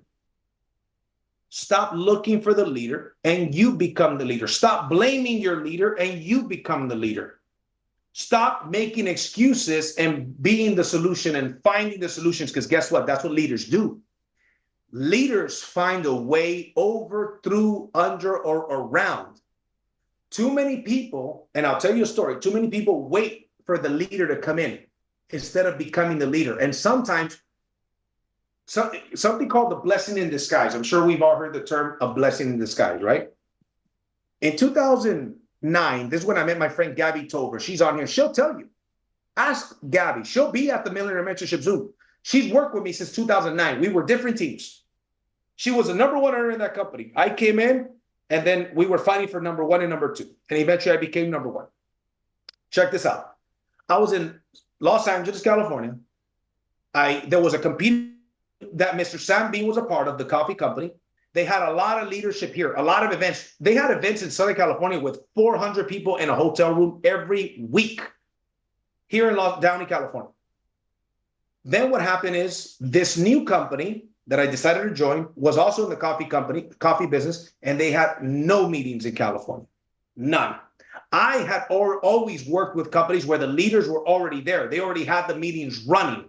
Stop looking for the leader and you become the leader. Stop blaming your leader and you become the leader. Stop making excuses and being the solution and finding the solutions, because guess what? That's what leaders do. Leaders find a way over, through, under, or around. Too many people, and I'll tell you a story, too many people wait for the leader to come in instead of becoming the leader. And sometimes something called the blessing in disguise. I'm sure we've all heard the term a blessing in disguise, right? In 2009, this is when I met my friend Gabby Tolver. She's on here. She'll tell you. Ask Gabby. She'll be at the Millionaire Mentorship Zoom. She's worked with me since 2009. We were different teams. She was the number 1 earner in that company. I came in, and then we were fighting for number 1 and number 2. And eventually I became number 1. Check this out. I was in Los Angeles, California. There was a compete that Mr. Sam Bean was a part of, the coffee company. They had a lot of leadership here, a lot of events. They had events in Southern California with 400 people in a hotel room every week here in Downey, California. Then what happened is this new company that I decided to join was also in the coffee business, and they had no meetings in California, none. I had always worked with companies where the leaders were already there. They already had the meetings running.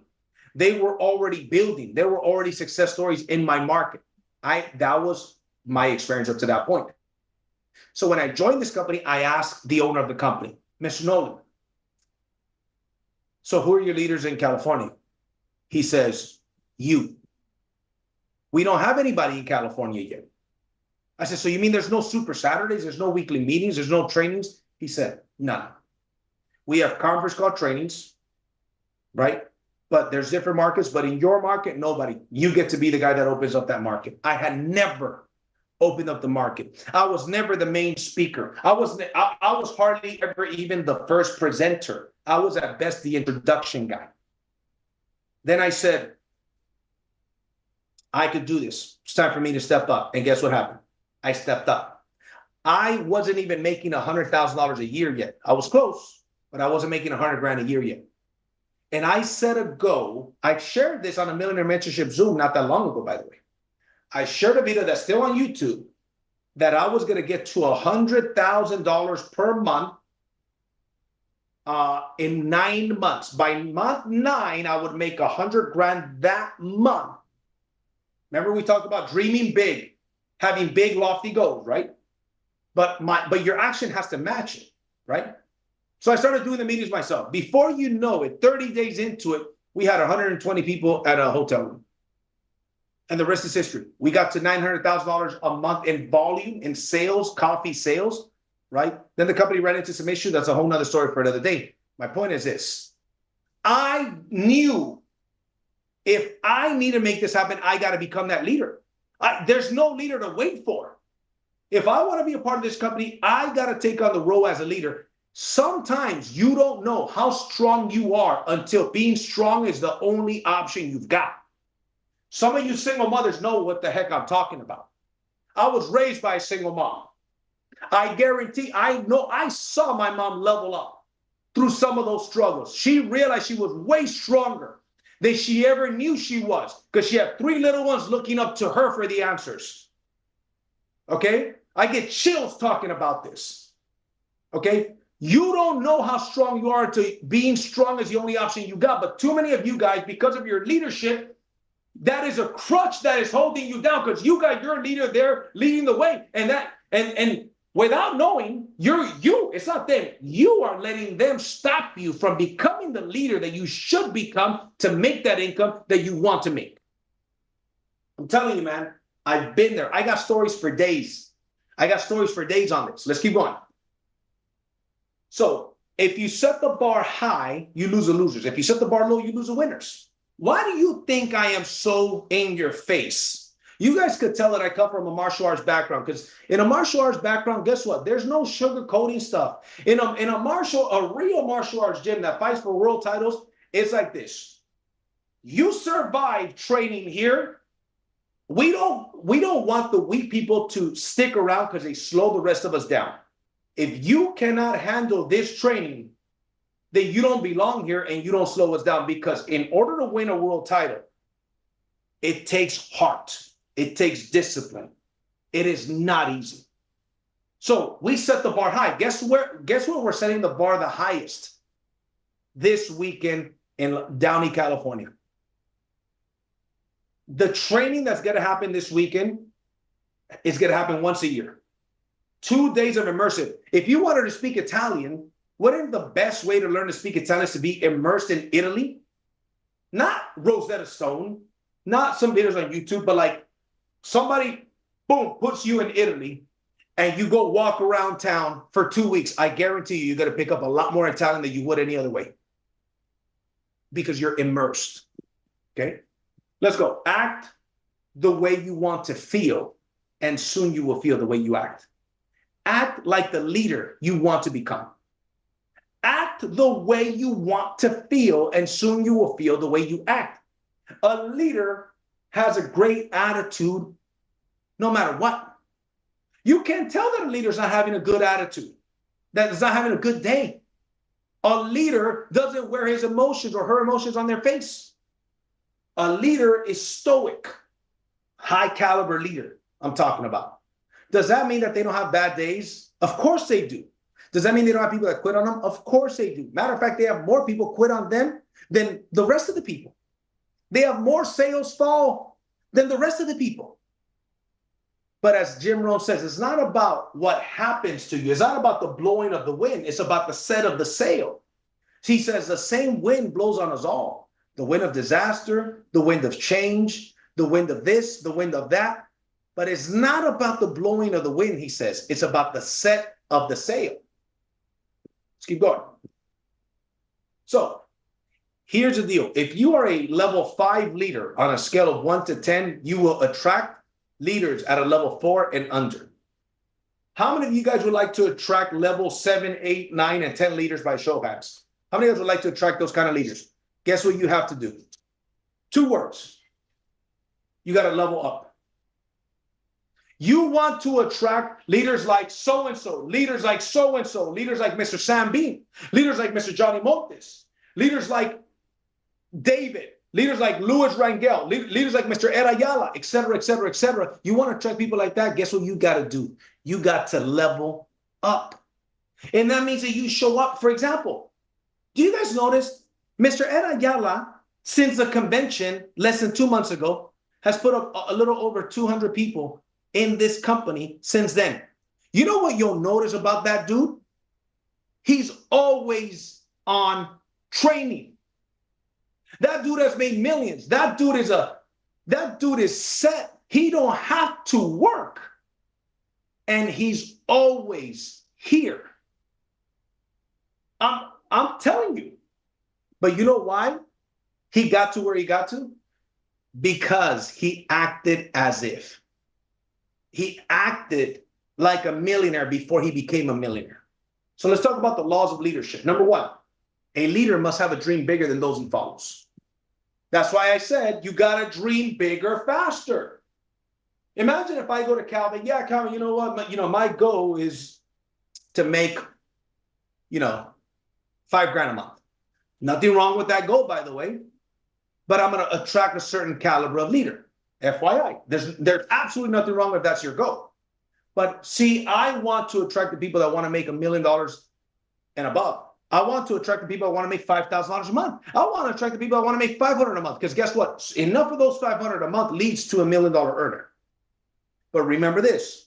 They were already building. There were already success stories in my market. That was my experience up to that point. So when I joined this company, I asked the owner of the company, Mr. Nolan, so who are your leaders in California? He says, you. We don't have anybody in California yet. I said, so you mean there's no Super Saturdays? There's no weekly meetings? There's no trainings? He said, none. We have conference call trainings, right? But there's different markets, but in your market, nobody. You get to be the guy that opens up that market. I had never opened up the market. I was never the main speaker. I was hardly ever even the first presenter. I was at best the introduction guy. Then I said, I could do this. It's time for me to step up. And guess what happened? I stepped up. I wasn't even making $100,000 a year yet. I was close, but I wasn't making $100,000 a year yet. And I set a goal. I shared this on a Millionaire Mentorship Zoom not that long ago, by the way. I shared a video that's still on YouTube that I was going to get to $100,000 per month in 9 months. By month 9, I would make $100,000 that month. Remember, we talked about dreaming big, having big, lofty goals, right? But your action has to match it, right? So I started doing the meetings myself. Before you know it, 30 days into it, we had 120 people at a hotel room. And the rest is history. We got to $900,000 a month in volume, in sales, coffee sales, right? Then the company ran into some issues. That's a whole nother story for another day. My point is this. I knew if I need to make this happen, I got to become that leader. There's no leader to wait for. If I want to be a part of this company, I got to take on the role as a leader. Sometimes you don't know how strong you are until being strong is the only option you've got. Some of you single mothers know what the heck I'm talking about. I was raised by a single mom. I guarantee, I saw my mom level up through some of those struggles. She realized she was way stronger than she ever knew she was because she had 3 little ones looking up to her for the answers. Okay? I get chills talking about this. Okay? You don't know how strong you are until being strong is the only option you got. But too many of you guys, because of your leadership, that is a crutch that is holding you down because you got your leader there leading the way. And without knowing, it's not them. You are letting them stop you from becoming the leader that you should become to make that income that you want to make. I'm telling you, man, I've been there. I got stories for days. I got stories for days on this. Let's keep going. So if you set the bar high, you lose the losers. If you set the bar low, you lose the winners. Why do you think I am so in your face? You guys could tell that I come from a martial arts background, because in a martial arts background, guess what? There's no sugarcoating stuff. In a real martial arts gym that fights for world titles, it's like this. You survive training here. We don't want the weak people to stick around because they slow the rest of us down. If you cannot handle this training, then you don't belong here and you don't slow us down, because in order to win a world title, it takes heart. It takes discipline. It is not easy. So we set the bar high. Guess where we're setting the bar the highest? This weekend in Downey, California. The training that's going to happen this weekend is going to happen once a year. 2 days of immersive. If you wanted to speak Italian, wouldn't the best way to learn to speak Italian is to be immersed in Italy? Not Rosetta Stone, not some videos on YouTube, but like somebody, boom, puts you in Italy and you go walk around town for 2 weeks. I guarantee you, you're going to pick up a lot more Italian than you would any other way, because you're immersed. Okay? Let's go. Act the way you want to feel, and soon you will feel the way you act. Act like the leader you want to become. Act the way you want to feel, and soon you will feel the way you act. A leader has a great attitude no matter what. You can tell that a leader's not having a good attitude, that is not having a good day. A leader doesn't wear his emotions or her emotions on their face. A leader is stoic, high caliber leader I'm talking about. Does that mean that they don't have bad days? Of course they do. Does that mean they don't have people that quit on them? Of course they do. Matter of fact, they have more people quit on them than the rest of the people. They have more sales fall than the rest of the people. But as Jim Rohn says, it's not about what happens to you. It's not about the blowing of the wind. It's about the set of the sail. He says the same wind blows on us all. The wind of disaster, the wind of change, the wind of this, the wind of that. But it's not about the blowing of the wind, he says. It's about the set of the sail. Let's keep going. So here's the deal. If you are a level 5 leader on a scale of 1 to 10, you will attract leaders at a level 4 and under. How many of you guys would like to attract level 7, 8, 9, and 10 leaders by show of hands? How many of you guys would like to attract those kind of leaders? Guess what you have to do? 2 words. You got to level up. You want to attract leaders like so-and-so, leaders like so-and-so, leaders like Mr. Sam Bean, leaders like Mr. Johnny Montes, leaders like David, leaders like Luis Rangel, leaders like Mr. Ed Ayala, et cetera, et cetera, et cetera. You want to attract people like that? Guess what you got to do? You got to level up. And that means that you show up. For example, do you guys notice Mr. Ed Ayala, since the convention less than 2 months ago, has put up a little over 200 people in this company since then? You know what you'll notice about that dude? He's always on training. That dude has made millions. That dude is set. He don't have to work. And he's always here. I'm telling you. But you know why he got to where he got to? Because he acted as if. He acted like a millionaire before he became a millionaire. So let's talk about the laws of leadership. Number 1, a leader must have a dream bigger than those he follows. That's why I said you got to dream bigger faster. Imagine if I go to Calvin, yeah, Calvin, you know what? My goal is to make, $5,000 a month. Nothing wrong with that goal, by the way, but I'm going to attract a certain caliber of leader. FYI, there's absolutely nothing wrong if that's your goal. But see, I want to attract the people that want to make $1 million and above. I want to attract the people that want to make $5,000 a month. I want to attract the people that want to make $500 a month, because guess what? Enough of those $500 a month leads to $1 million earner. But remember this,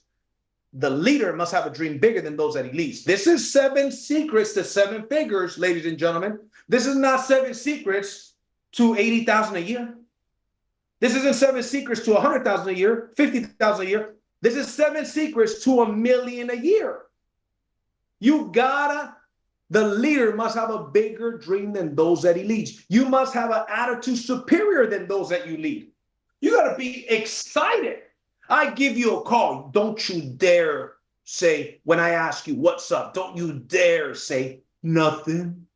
the leader must have a dream bigger than those that he leads. This is 7 secrets to 7 figures, ladies and gentlemen. This is not 7 secrets to 80,000 a year. This isn't 7 secrets to 100,000 a year, 50,000 a year. This is 7 secrets to $1 million a year. The leader must have a bigger dream than those that he leads. You must have an attitude superior than those that you lead. You got to be excited. I give you a call. Don't you dare say, when I ask you, what's up? Don't you dare say, nothing.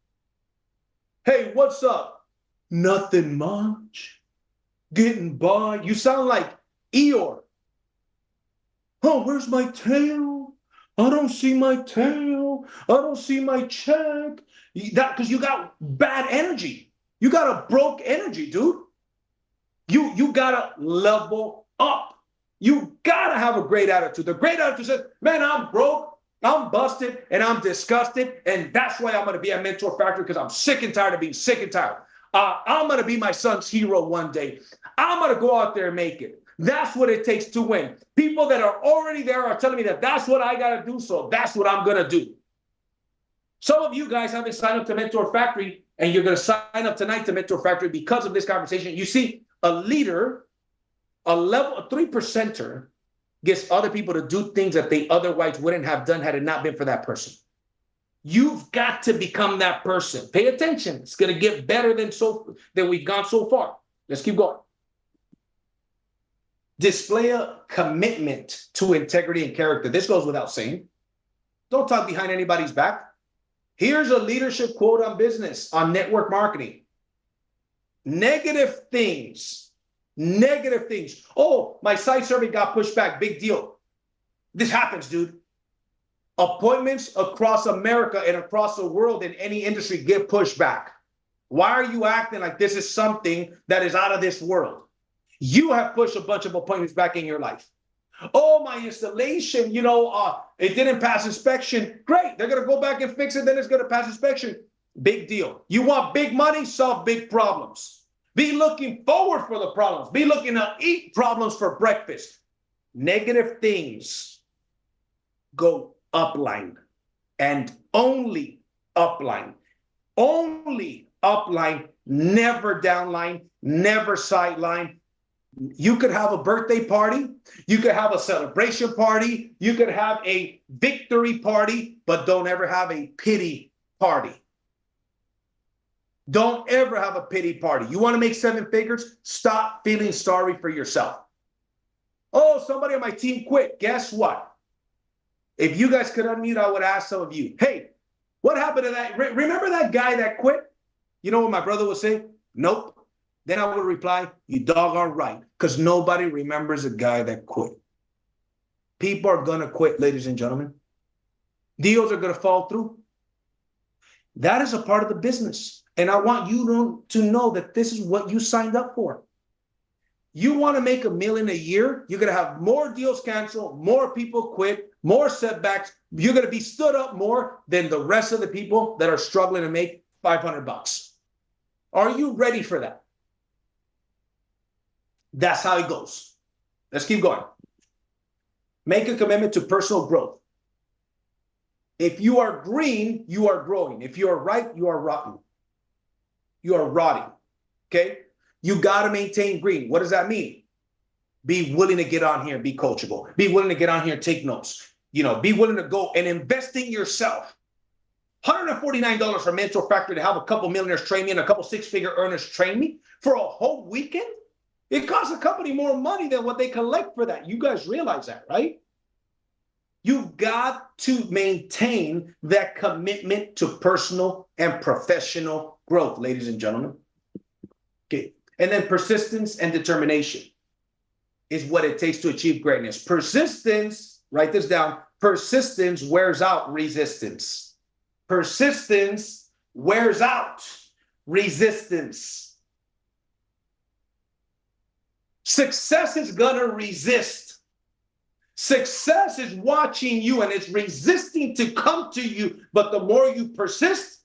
Hey, what's up? Nothing much. Getting by. You sound like Eeyore. Oh, where's my tail? I don't see my tail. I don't see my check. Because you got bad energy. You got a broke energy, dude. You got to level up. You got to have a great attitude. The great attitude says, man, I'm broke, I'm busted, and I'm disgusted. And that's why I'm going to be a Mentor Factory, because I'm sick and tired of being sick and tired. I'm going to be my son's hero one day. I'm going to go out there and make it. That's what it takes to win. People that are already there are telling me that that's what I got to do, so that's what I'm going to do. Some of you guys haven't signed up to Mentor Factory, and you're going to sign up tonight to Mentor Factory because of this conversation. You see, a leader, a 3%er, gets other people to do things that they otherwise wouldn't have done had it not been for that person. You've got to become that person. Pay attention. It's going to get better than we've gone so far. Let's keep going. Display a commitment to integrity and character. This goes without saying. Don't talk behind anybody's back. Here's a leadership quote on business, on network marketing. Negative things. Oh, my site survey got pushed back. Big deal. This happens, dude. Appointments across America and across the world in any industry get pushed back. Why are you acting like this is something that is out of this world? You have pushed a bunch of appointments back in your life. Oh, my installation, it didn't pass inspection. Great. They're going to go back and fix it. Then it's going to pass inspection. Big deal. You want big money? Solve big problems. Be looking forward for the problems. Be looking to eat problems for breakfast. Negative things go upline and only upline. Only upline, never downline, never sideline. You could have a birthday party. You could have a celebration party. You could have a victory party, but don't ever have a pity party. Don't ever have a pity party. You want to make 7 figures? Stop feeling sorry for yourself. Oh, somebody on my team quit. Guess what? If you guys could unmute, I would ask some of you, hey, what happened to that? Remember that guy that quit? You know what my brother would say? Nope. Then I would reply, you doggone right, because nobody remembers a guy that quit. People are going to quit, ladies and gentlemen. Deals are going to fall through. That is a part of the business. And I want you to know that this is what you signed up for. You want to make $1 million a year, you're going to have more deals canceled, more people quit, more setbacks. You're going to be stood up more than the rest of the people that are struggling to make $500. Are you ready for that? That's how it goes. Let's keep going. Make a commitment to personal growth. If you are green, you are growing. If you are right, you are rotten. You are rotting. Okay? You got to maintain green. What does that mean? Be willing to get on here and be coachable. Be willing to get on here and take notes. Be willing to go and invest in yourself. $149 for Mentor Factory to have a couple millionaires train me and a couple 6-figure earners train me for a whole weekend? It costs a company more money than what they collect for that. You guys realize that, right? You've got to maintain that commitment to personal and professional growth, ladies and gentlemen. Okay. And then persistence and determination is what it takes to achieve greatness. Persistence, write this down, persistence wears out resistance. Persistence wears out resistance. Success is going to resist. Success is watching you and it's resisting to come to you. But the more you persist,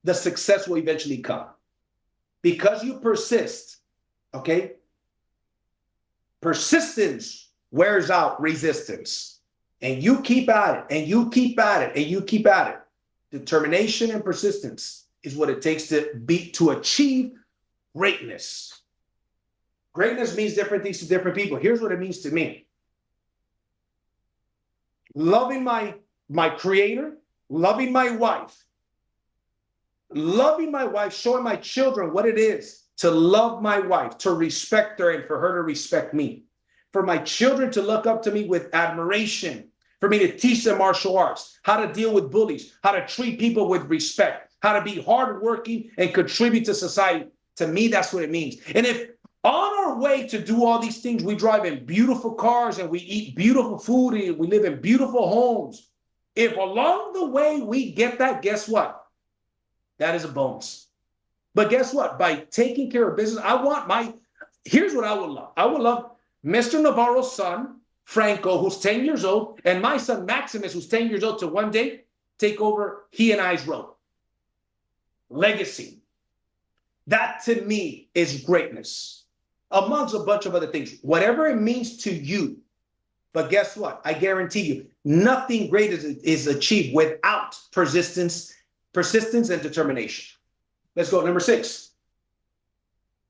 the success will eventually come. Because you persist, okay? Persistence wears out resistance. And you keep at it, and you keep at it, and you keep at it. Determination and persistence is what it takes to achieve greatness. Greatness means different things to different people. Here's what it means to me. Loving my creator, loving my wife, showing my children what it is to love my wife, to respect her, and for her to respect me. For my children to look up to me with admiration, for me to teach them martial arts, how to deal with bullies, how to treat people with respect, how to be hardworking and contribute to society. To me, that's what it means. And if on our way to do all these things, we drive in beautiful cars and we eat beautiful food and we live in beautiful homes, if along the way we get that, guess what? That is a bonus. But guess what? By taking care of business, here's what I would love. I would love Mr. Navarro's son, Franco, who's 10 years old, and my son, Maximus, who's 10 years old, to one day take over he and I's role. Legacy. That to me is greatness, amongst a bunch of other things. Whatever it means to you. But guess what? I guarantee you, nothing great is achieved without persistence and determination. Let's go. Number 6.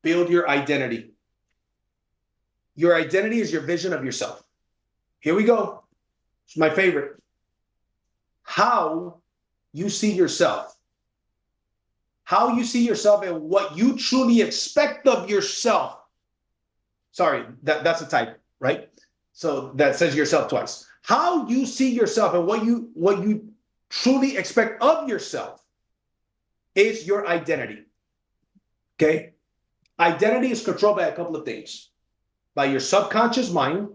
Build your identity. Your identity is your vision of yourself. Here we go. It's my favorite. How you see yourself. How you see yourself and what you truly expect of yourself. Sorry, that's a type, right? So that says yourself twice. How you see yourself and what you truly expect of yourself is your identity. Okay? Identity is controlled by a couple of things. By your subconscious mind.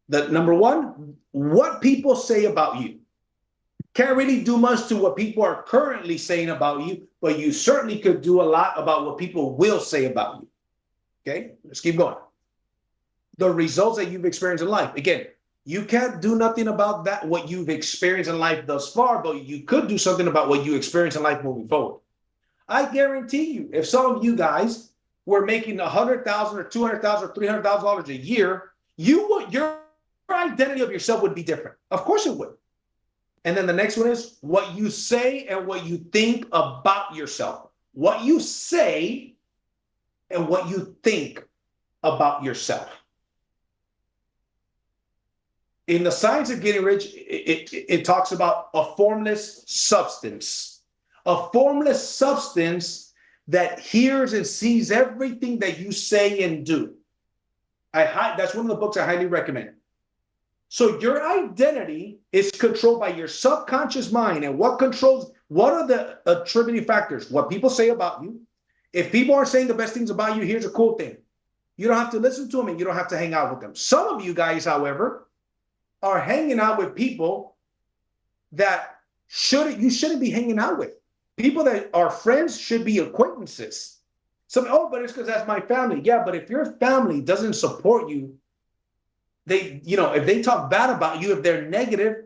That number 1, what people say about you. Can't really do much to what people are currently saying about you, but you certainly could do a lot about what people will say about you. Okay? Let's keep going. The results that you've experienced in life. Again, you can't do nothing about that, what you've experienced in life thus far, but you could do something about what you experience in life moving forward. I guarantee you, if some of you guys were making $100,000 or $200,000 or $300,000 a year, your identity of yourself would be different. Of course it would. And then the next one is what you say and what you think about yourself. What you say and what you think about yourself. In the Science of Getting Rich, it talks about a formless substance. A formless substance that hears and sees everything that you say and do. That's one of the books I highly recommend. So your identity is controlled by your subconscious mind. And what are the attributing factors? What people say about you. If people are saying the best things about you, here's a cool thing. You don't have to listen to them and you don't have to hang out with them. Some of you guys, however, are hanging out with people that you shouldn't be hanging out with. People that are friends should be acquaintances. But it's because that's my family. Yeah, but if your family doesn't support you, if they talk bad about you, if they're negative,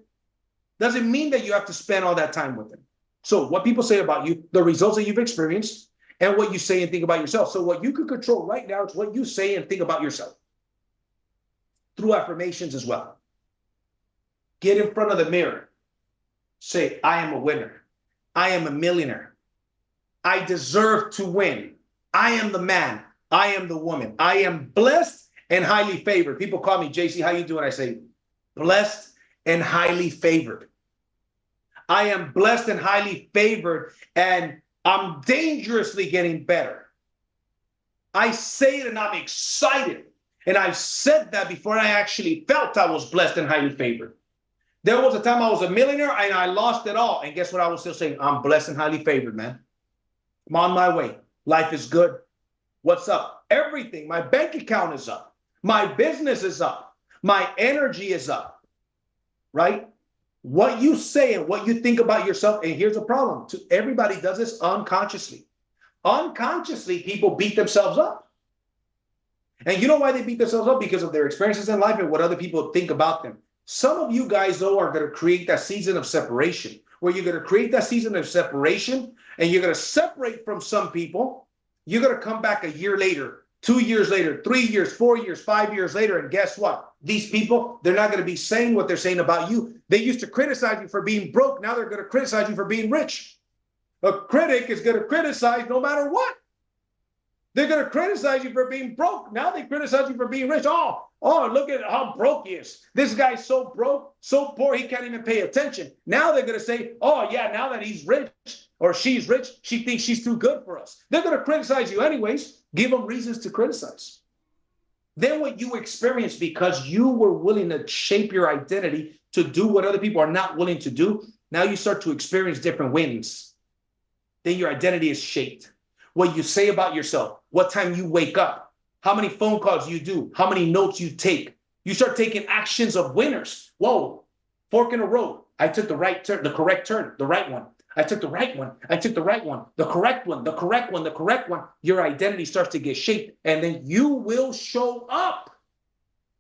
doesn't mean that you have to spend all that time with them. So what people say about you, the results that you've experienced, and what you say and think about yourself. So what you can control right now is what you say and think about yourself. Through affirmations as well. Get in front of the mirror. Say, I am a winner. I am a millionaire. I deserve to win. I am the man. I am the woman. I am blessed and highly favored. People call me, JC, how you doing? I say, blessed and highly favored. I am blessed and highly favored, and I'm dangerously getting better. I say it and I'm excited. And I've said that before I actually felt I was blessed and highly favored. There was a time I was a millionaire and I lost it all. And guess what? I was still saying, I'm blessed and highly favored, man. I'm on my way. Life is good. What's up? Everything. My bank account is up. My business is up. My energy is up. Right? What you say and what you think about yourself. And here's the problem. Everybody does this unconsciously. Unconsciously, people beat themselves up. And you know why they beat themselves up? Because of their experiences in life and what other people think about them. Some of you guys, though, are going to create that season of separation, where you're going to create that season of separation and you're going to separate from some people. You're going to come back a year later, 2 years later, 3 years, 4 years, 5 years later. And guess what? These people, they're not going to be saying what they're saying about you. They used to criticize you for being broke. Now they're going to criticize you for being rich. A critic is going to criticize no matter what. They're going to criticize you for being broke. Now they criticize you for being rich. Oh, look at how broke he is. This guy's so broke, so poor, he can't even pay attention. Now they're going to say, oh, yeah, now that he's rich or she's rich, she thinks she's too good for us. They're going to criticize you anyways. Give them reasons to criticize. Then what you experience, because you were willing to shape your identity to do what other people are not willing to do, now you start to experience different wins. Then your identity is shaped. What you say about yourself, what time you wake up, how many phone calls you do, how many notes you take. You start taking actions of winners. Whoa, fork in the road. I took the right turn, the correct turn, the right one. I took the right one. I took the right one, the correct one, the correct one, the correct one. Your identity starts to get shaped, and then you will show up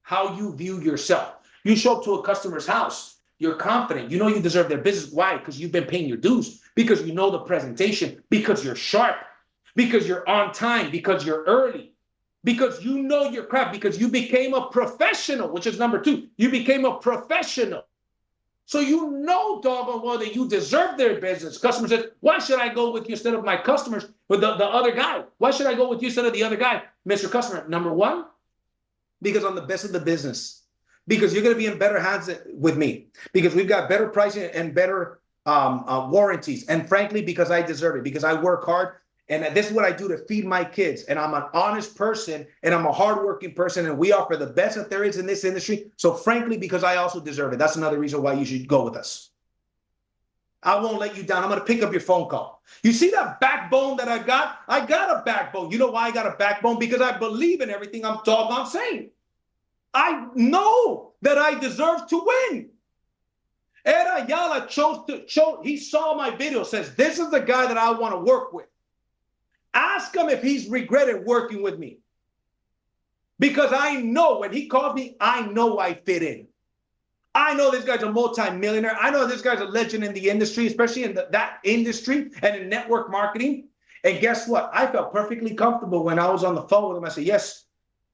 how you view yourself. You show up to a customer's house. You're confident. You know you deserve their business. Why? Because you've been paying your dues, because you know the presentation, because you're sharp, because you're on time, because you're early, because you know your craft, because you became a professional, which is number 2. You became a professional. So you know doggone well that you deserve their business. Customer says, why should I go with you instead of my customers, with the other guy? Why should I go with you instead of the other guy? Mr. Customer, number 1, because I'm the best of the business. Because you're going to be in better hands with me. Because we've got better pricing and better warranties. And frankly, because I deserve it. Because I work hard. And this is what I do to feed my kids. And I'm an honest person, and I'm a hardworking person, and we offer the best that there is in this industry. So frankly, because I also deserve it. That's another reason why you should go with us. I won't let you down. I'm going to pick up your phone call. You see that backbone that I got? I got a backbone. You know why I got a backbone? Because I believe in everything I'm doggone saying. I know that I deserve to win. Ed Ayala he saw my video, says, this is the guy that I want to work with. Ask him if he's regretted working with me. Because I know when he called me, I know I fit in. I know this guy's a multi-millionaire. I know this guy's a legend in the industry, especially in that industry and in network marketing. And guess what? I felt perfectly comfortable when I was on the phone with him. I said, yes,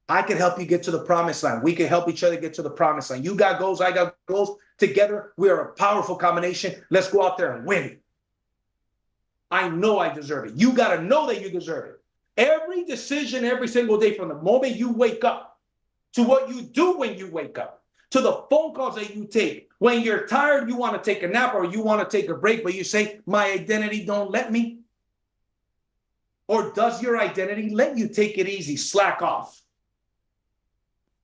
I can help you get to the promised land. We can help each other get to the promised land. You got goals, I got goals. Together, we are a powerful combination. Let's go out there and win. I know I deserve it. You got to know that you deserve it. Every decision, every single day, from the moment you wake up to what you do when you wake up, to the phone calls that you take. When you're tired, you want to take a nap or you want to take a break, but you say, my identity don't let me. Or does your identity let you take it easy, slack off?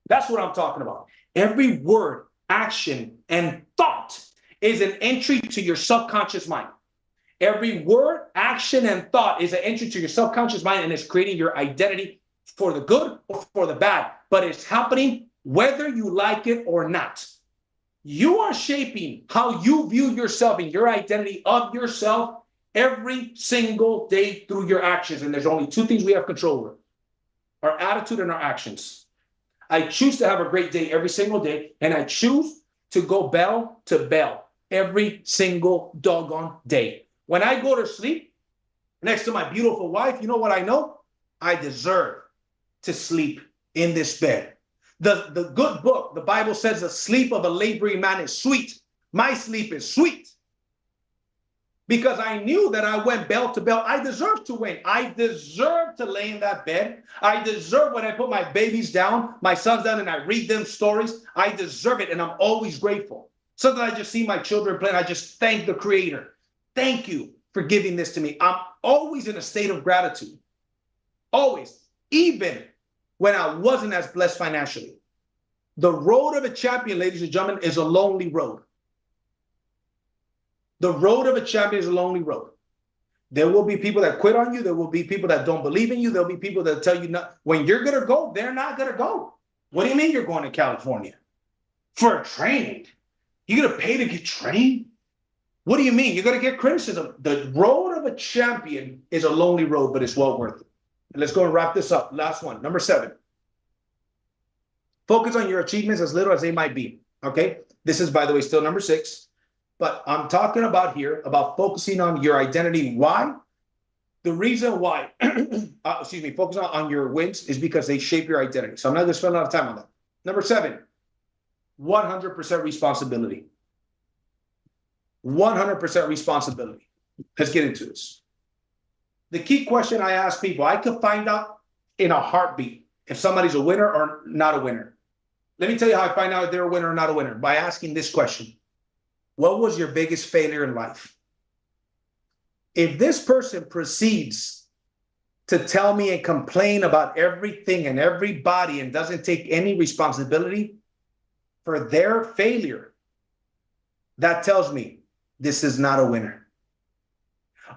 That's what I'm talking about. Every word, action, and thought is an entry to your subconscious mind. Every word, action, and thought is an entry to your subconscious mind, and it's creating your identity for the good or for the bad. But it's happening whether you like it or not. You are shaping how you view yourself and your identity of yourself every single day through your actions. And there's only 2 things we have control over: our attitude and our actions. I choose to have a great day every single day, and I choose to go bell to bell every single doggone day. When I go to sleep next to my beautiful wife, you know what I know? I deserve to sleep in this bed. The good book, the Bible says the sleep of a laboring man is sweet. My sleep is sweet. Because I knew that I went bell to bell. I deserve to win. I deserve to lay in that bed. I deserve when I put my babies down, my sons down, and I read them stories. I deserve it, and I'm always grateful. Sometimes I just see my children play, and I just thank the Creator. Thank you for giving this to me. I'm always in a state of gratitude. Always. Even when I wasn't as blessed financially. The road of a champion, ladies and gentlemen, is a lonely road. The road of a champion is a lonely road. There will be people that quit on you. There will be people that don't believe in you. There'll be people that tell you not. When you're going to go, they're not going to go. What do you mean you're going to California? For training? You're going to pay to get trained? What do you mean? You're going to get criticism. The road of a champion is a lonely road, but it's well worth it. And let's go and wrap this up. Last one, number 7. Focus on your achievements as little as they might be. Okay? This is, by the way, still number 6. But I'm talking about here about focusing on your identity. Why? The reason why, focus on your wins is because they shape your identity. So I'm not going to spend a lot of time on that. Number 7, 100% responsibility. 100% responsibility. Let's get into this. The key question I ask people, I could find out in a heartbeat if somebody's a winner or not a winner. Let me tell you how I find out if they're a winner or not a winner, by asking this question. What was your biggest failure in life? If this person proceeds to tell me and complain about everything and everybody and doesn't take any responsibility for their failure, that tells me this is not a winner.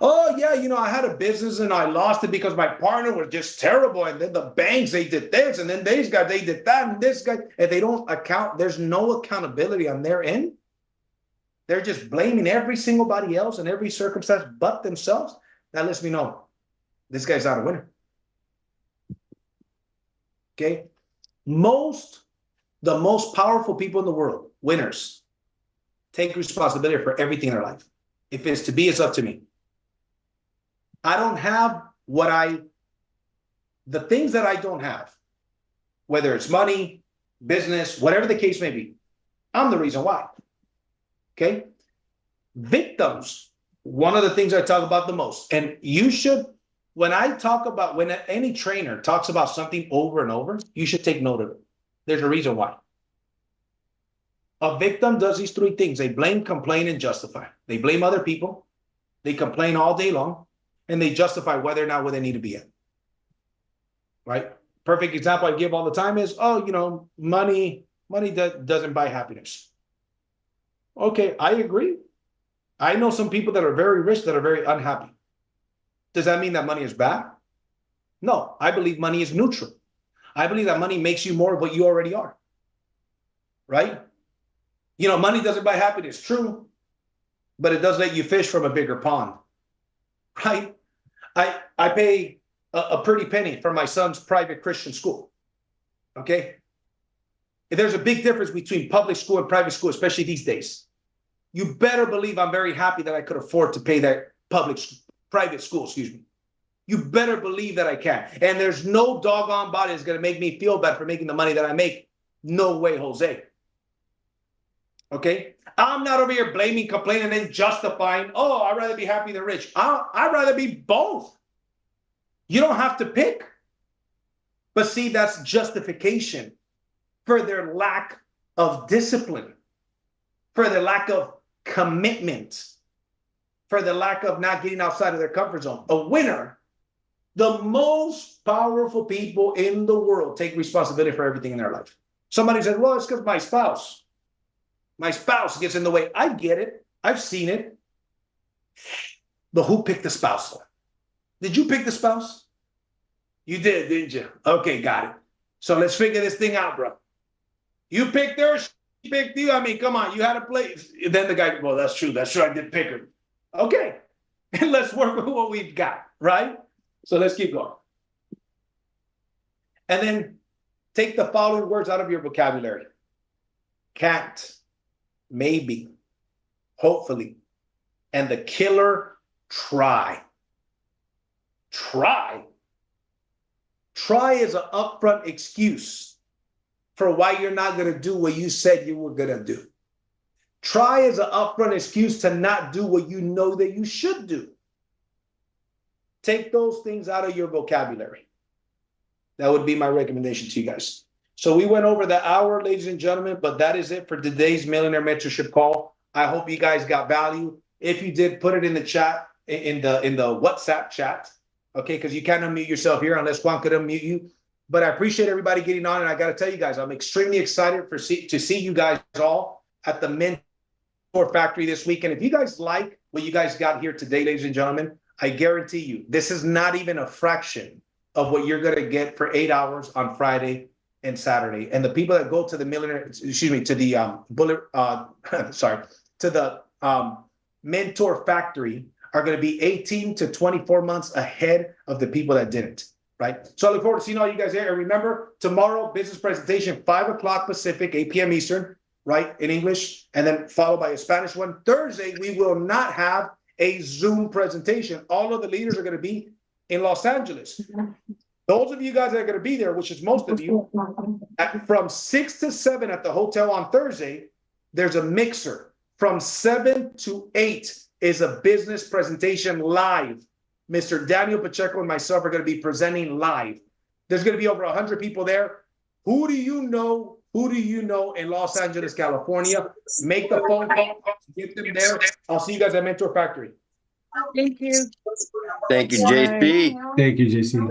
Oh, yeah, I had a business and I lost it because my partner was just terrible. And then the banks, they did this. And then they did that. And this guy, and they don't account. There's no accountability on their end. They're just blaming every single body else and every circumstance but themselves. That lets me know this guy's not a winner. Okay? The most powerful people in the world, winners, take responsibility for everything in their life. If it's to be, it's up to me. I don't have the things that I don't have, whether it's money, business, whatever the case may be, I'm the reason why. Okay? Victims, one of the things I talk about the most, and you should, when any trainer talks about something over and over, you should take note of it. There's a reason why. A victim does these three things. They blame, complain, and justify. They blame other people. They complain all day long. And they justify whether or not where they need to be at. Right? Perfect example I give all the time is, money doesn't buy happiness. Okay, I agree. I know some people that are very rich that are very unhappy. Does that mean that money is bad? No, I believe money is neutral. I believe that money makes you more of what you already are. Right? Money doesn't buy happiness, true, but it does let you fish from a bigger pond. Right? I pay a pretty penny for my son's private Christian school. Okay? There's a big difference between public school and private school, especially these days. You better believe I'm very happy that I could afford to pay that private school, You better believe that I can. And there's no doggone body that's going to make me feel bad for making the money that I make. No way, Jose. Okay? I'm not over here blaming, complaining, and justifying, I'd rather be happy than rich. I'd rather be both. You don't have to pick. But see, that's justification for their lack of discipline, for their lack of commitment, for the lack of not getting outside of their comfort zone. A winner, the most powerful people in the world, take responsibility for everything in their life. Somebody said, well, it's because my spouse gets in the way. I get it. I've seen it. But who picked the spouse? Did you pick the spouse? You did, didn't you? Okay, got it. So let's figure this thing out, bro. You picked her, she picked you. I mean, come on, you had a place. Then the guy, well, that's true. That's true. I did pick her. Okay. And let's work with what we've got, right? So let's keep going. And then take the following words out of your vocabulary. Can't, maybe, hopefully, and the killer try. Try. Try is an upfront excuse for why you're not going to do what you said you were going to do. Try is an upfront excuse to not do what you know that you should do. Take those things out of your vocabulary. That would be my recommendation to you guys. So we went over the hour, ladies and gentlemen, but that is it for today's Millionaire Mentorship call. I hope you guys got value. If you did, put it in the chat, in the WhatsApp chat, okay? Because you can't unmute yourself here unless Juan could unmute you. But I appreciate everybody getting on, and I got to tell you guys, I'm extremely excited to see you guys all at the Mentor Factory this week. And if you guys like what you guys got here today, ladies and gentlemen, I guarantee you, this is not even a fraction of what you're going to get for 8 hours on Friday and Saturday. And the people that go to the Mentor Factory are going to be 18 to 24 months ahead of the people that didn't, right? So I look forward to seeing all you guys there. And remember, tomorrow, business presentation, 5 o'clock Pacific, 8 p.m. Eastern, right, in English, and then followed by a Spanish one. Thursday, we will not have a Zoom presentation. All of the leaders are going to be in Los Angeles. Those of you guys that are going to be there, which is most of you, from 6 to 7 at the hotel on Thursday, there's a mixer. From 7 to 8 is a business presentation live. Mr. Daniel Pacheco and myself are going to be presenting live. There's going to be over 100 people there. Who do you know? Who do you know in Los Angeles, California? Make the phone call. Get them there. I'll see you guys at Mentor Factory. Thank you. Thank you, JP. Thank you, JC.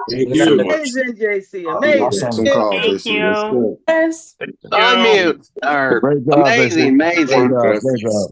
Thank you. Amazing, JC. Awesome Amazing. call, Thank JC. That's you. good. Yes. Unmute. Great job, amazing, JC. amazing. Great job. Great job.